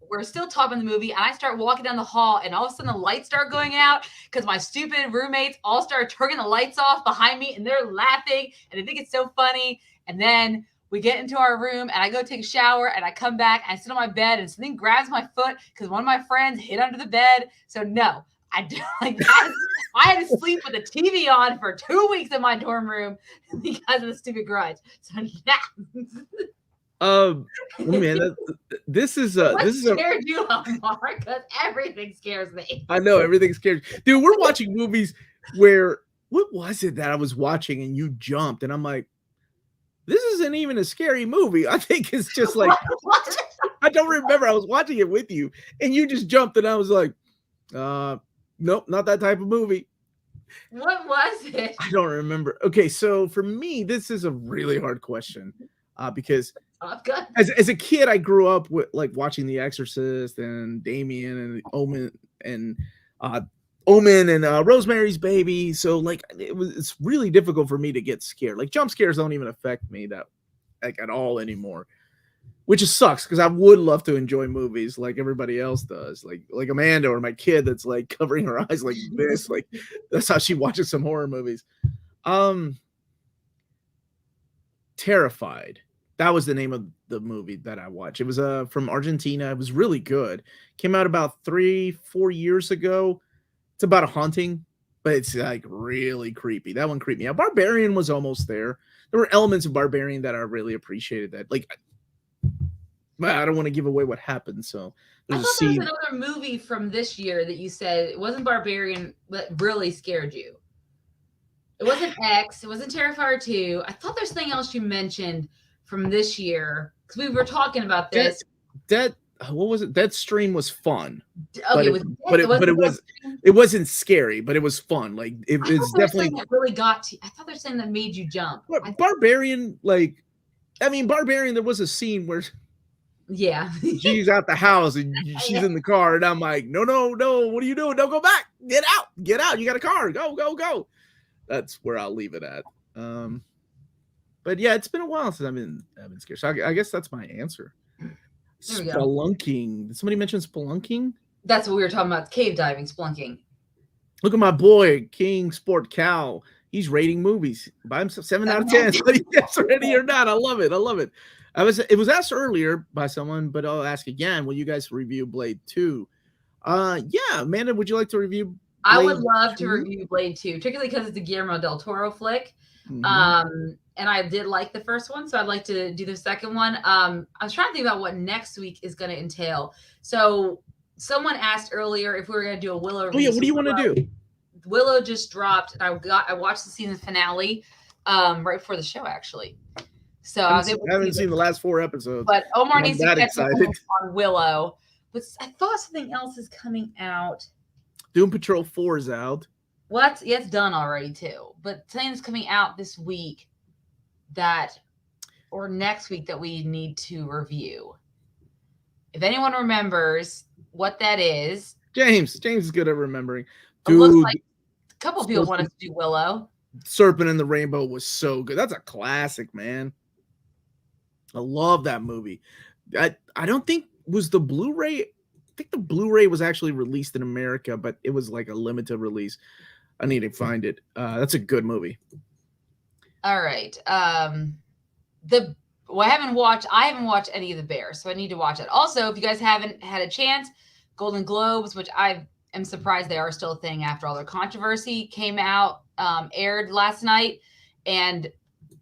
we're still topping the movie. And I start walking down the hall and all of a sudden the lights start going out because my stupid roommates all start turning the lights off behind me and they're laughing and they think it's so funny. And then we get into our room and I go take a shower and I come back and I sit on my bed and something grabs my foot because one of my friends hid under the bed. So no, I don't like that. I had to sleep with the TV on for 2 weeks in my dorm room because of the stupid Grudge. So yeah. Man, this is scared you, Omar, because everything scares me. I know everything scares you. Dude, we're watching movies where what was it that I was watching and you jumped and I'm like, this isn't even a scary movie. I think it's just like I don't remember. I was watching it with you and you just jumped and I was like, nope, not that type of movie. What was it? I don't remember. Okay, so for me, this is a really hard question because as a kid, I grew up with like watching The Exorcist and Damien and Omen and Rosemary's Baby. So like it's really difficult for me to get scared. Like jump scares don't even affect me that like at all anymore, which just sucks because I would love to enjoy movies like everybody else does, like Amanda or my kid that's like covering her eyes like this. Like that's how she watches some horror movies. Terrified. That was the name of the movie that I watched. It was from Argentina. It was really good. Came out about 3-4 years ago. It's about a haunting, but it's like really creepy. That one creeped me out. Barbarian was almost there. There were elements of Barbarian that I really appreciated. That like, but I don't want to give away what happened. So there's a scene. There was another movie from this year that you said it wasn't Barbarian that really scared you. It wasn't X. It wasn't Terrifier 2. I thought there's something else you mentioned from this year because we were talking about this. What was it? Deadstream was fun. Okay, it wasn't scary, but it was fun. Like it was definitely that really got to. I thought there's something that made you jump. Barbarian, like I mean, Barbarian, there was a scene where she's at the house and she's in the car, and I'm like, no, what are you doing? Don't go back. Get out. You got a car. Go. That's where I'll leave it at. But yeah, it's been a while since I've been scared. So I guess that's my answer. Spelunking. Did somebody mention spelunking? That's what we were talking about. Cave diving, spelunking. Look at my boy, King Sport Cal. He's rating movies by himself, 7 out of 10. Yes, ready or not. I love it. It was asked earlier by someone, but I'll ask again. Will you guys review Blade 2? Yeah, Amanda, would you like to review Blade I would love to review Blade 2, particularly because it's a Guillermo del Toro flick. Mm-hmm. And I did like the first one, so I'd like to do the second one. I was trying to think about what next week is going to entail. So someone asked earlier if we were going to do a Willow review. Oh, yeah, what do you want to do? Willow just dropped, and I watched the season finale right before the show, actually. So I haven't seen the last 4 episodes. But Omar needs to catch up on Willow. But I thought something else is coming out. Doom Patrol 4 is out. Well, yeah, it's done already too. But something's coming out this week or next week that we need to review. If anyone remembers what that is. James is good at remembering. Dude, looks like a couple of people want us to do Willow. Serpent and the Rainbow was so good. That's a classic, man. I love that movie. I don't think was the Blu-ray. I think the Blu-ray was actually released in America, but it was like a limited release. I need to find it. That's a good movie. All right. I haven't watched any of the Bears, so I need to watch it. Also, if you guys haven't had a chance, Golden Globes, which I am surprised they are still a thing after all their controversy, came out, aired last night. And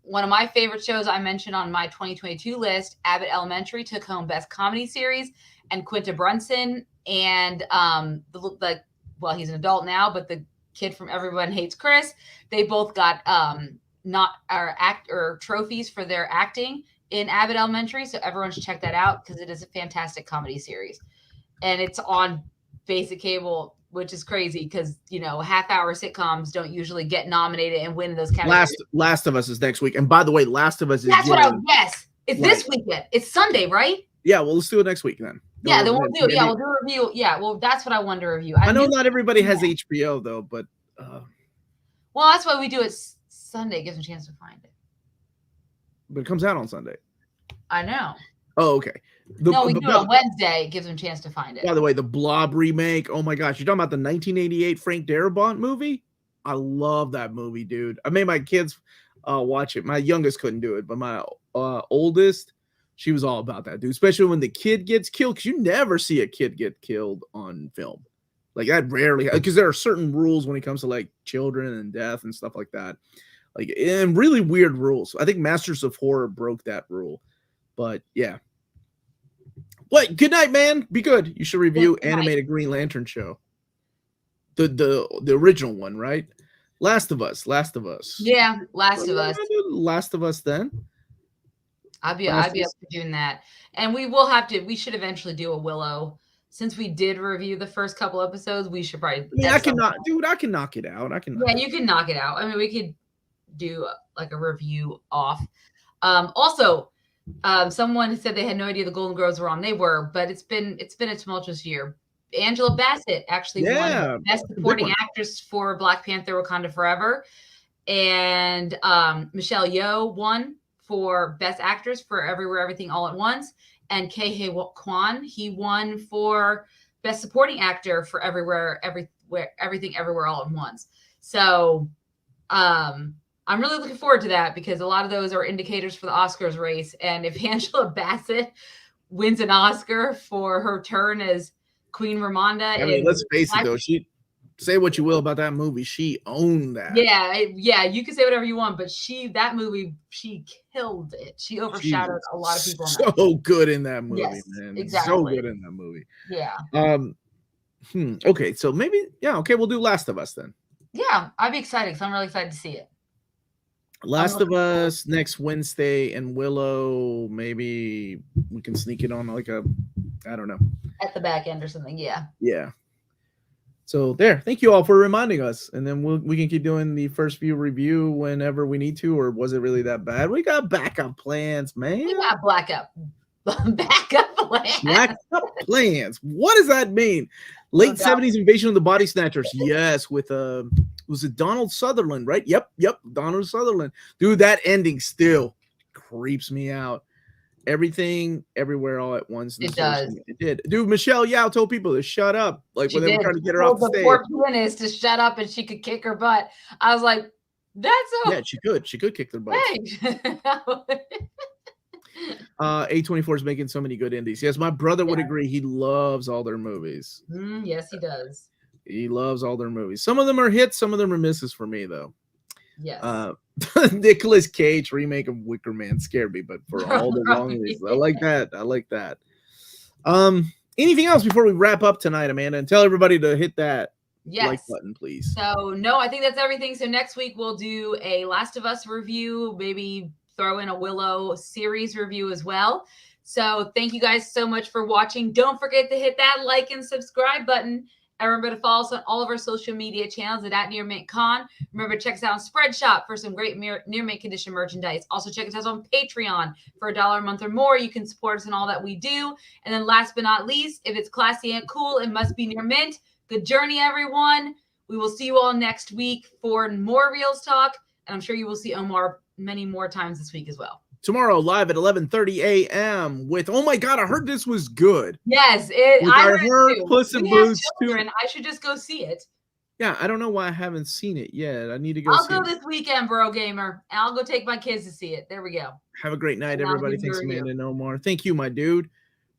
one of my favorite shows I mentioned on my 2022 list, Abbott Elementary, took home Best Comedy Series, and Quinta Brunson and he's an adult now, but the kid from Everyone Hates Chris, they both got trophies for their acting in Abbott Elementary. So everyone should check that out because it is a fantastic comedy series. And it's on basic cable, which is crazy because, half-hour sitcoms don't usually get nominated and win those categories. Last of Us is next week. And by the way, Last of Us is it's this weekend. It's Sunday, right? Yeah, well, let's do it next week then. Yeah, then we'll do it. Yeah, we'll do a review. Yeah, well, that's what I wanted to review. I know not everybody has HBO, though, but... Well, that's why we do it Sunday. It gives them a chance to find it. But it comes out on Sunday. I know. Oh, okay. We do it on Wednesday. It gives them a chance to find it. By the way, the Blob remake. Oh, my gosh. You're talking about the 1988 Frank Darabont movie? I love that movie, dude. I made my kids watch it. My youngest couldn't do it, but my oldest, she was all about that, dude. Especially when the kid gets killed, because you never see a kid get killed on film. Like, that rarely, because there are certain rules when it comes to, like, children and death and stuff like that. Like, and really weird rules. I think Masters of Horror broke that rule. But, yeah. What? Good night, man. Be good. You should review Animated Green Lantern show. The original one, right? Last of Us. Yeah, Last of Us. Last of Us then. I'd be up to doing that. And we should eventually do a Willow. Since we did review the first couple episodes, we should probably... I can knock it out. You can knock it out. I mean, we could do like a review off. Also, someone said they had no idea the Golden Globes were on. They were, but it's been a tumultuous year. Angela Bassett actually won Best Supporting Actress for Black Panther: Wakanda Forever. And Michelle Yeoh won for Best Actress for Everywhere, Everything, All at Once. And Ke Kwan, he won for Best Supporting Actor for Everything, Everywhere, All at Once. So I'm really looking forward to that because a lot of those are indicators for the Oscars race. And if Angela Bassett wins an Oscar for her turn as Queen Ramonda, let's face it, though, she say what you will about that movie, she owned that. Yeah, you can say whatever you want, but that movie, she killed it. She overshadowed a lot of people. So good in that movie, man. Exactly. So good in that movie. Yeah. Okay, so maybe we'll do Last of Us then. Yeah, I'd be excited because I'm really excited to see it. Last of Us next Wednesday, and Willow, maybe we can sneak it on like I don't know. At the back end or something, yeah. Yeah. So there, thank you all for reminding us, and then we can keep doing the first view review whenever we need to. Or was it really that bad? We got backup plans, man. We got backup plans. Backup plans. What does that mean? Late 70s Invasion of the Body Snatchers. Yes, with was it Donald Sutherland, right? Yep, Donald Sutherland. Dude, that ending still creeps me out. Everything, everywhere, all at once. It does. It did. Dude, Michelle Yao told people to shut up. Like when they were trying to get her off the stage. Poor pianist to shut up and she could kick her butt. I was like, that's so. Yeah, she could. She could kick their butt. A24 is making so many good indies. Yes, my brother would agree. He loves all their movies. Yes, he does. He loves all their movies. Some of them are hits, some of them are misses for me, though. Yes. Nicolas Cage remake of Wicker Man scared me, but for all the wrong reasons. I like that. Anything else before we wrap up tonight, Amanda? And tell everybody to hit that like button, please. So, no, I think that's everything. So next week we'll do a Last of Us review, maybe throw in a Willow series review as well. So thank you guys so much for watching. Don't forget to hit that like and subscribe button. And remember to follow us on all of our social media channels at nearmintcon. Remember to check us out on Spreadshop for some great near mint condition merchandise. Also check us out on Patreon for $1 a month or more. You can support us in all that we do. And then last but not least, if it's classy and cool, it must be near mint. Good journey, everyone. We will see you all next week for more Reels Talk. And I'm sure you will see Omar many more times this week as well. Tomorrow, live at 11:30 a.m. with, oh my God, I heard this was good. Yes, I heard Puss in Boots too. I should just go see it. Yeah, I don't know why I haven't seen it yet. I need to go I'll go this weekend, Bro Gamer, and I'll go take my kids to see it. There we go. Have a great night, everybody. Thanks, Amanda and Omar. Thank you, my dude.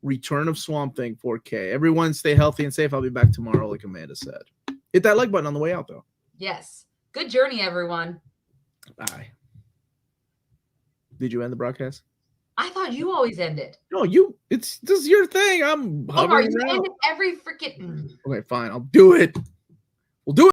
Return of Swamp Thing 4K. Everyone stay healthy and safe. I'll be back tomorrow, like Amanda said. Hit that like button on the way out, though. Yes. Good journey, everyone. Bye. Did you end the broadcast? I thought you always ended. No, this is your thing. I'm hovering around. You end every freaking. Okay, fine. I'll do it. We'll do it.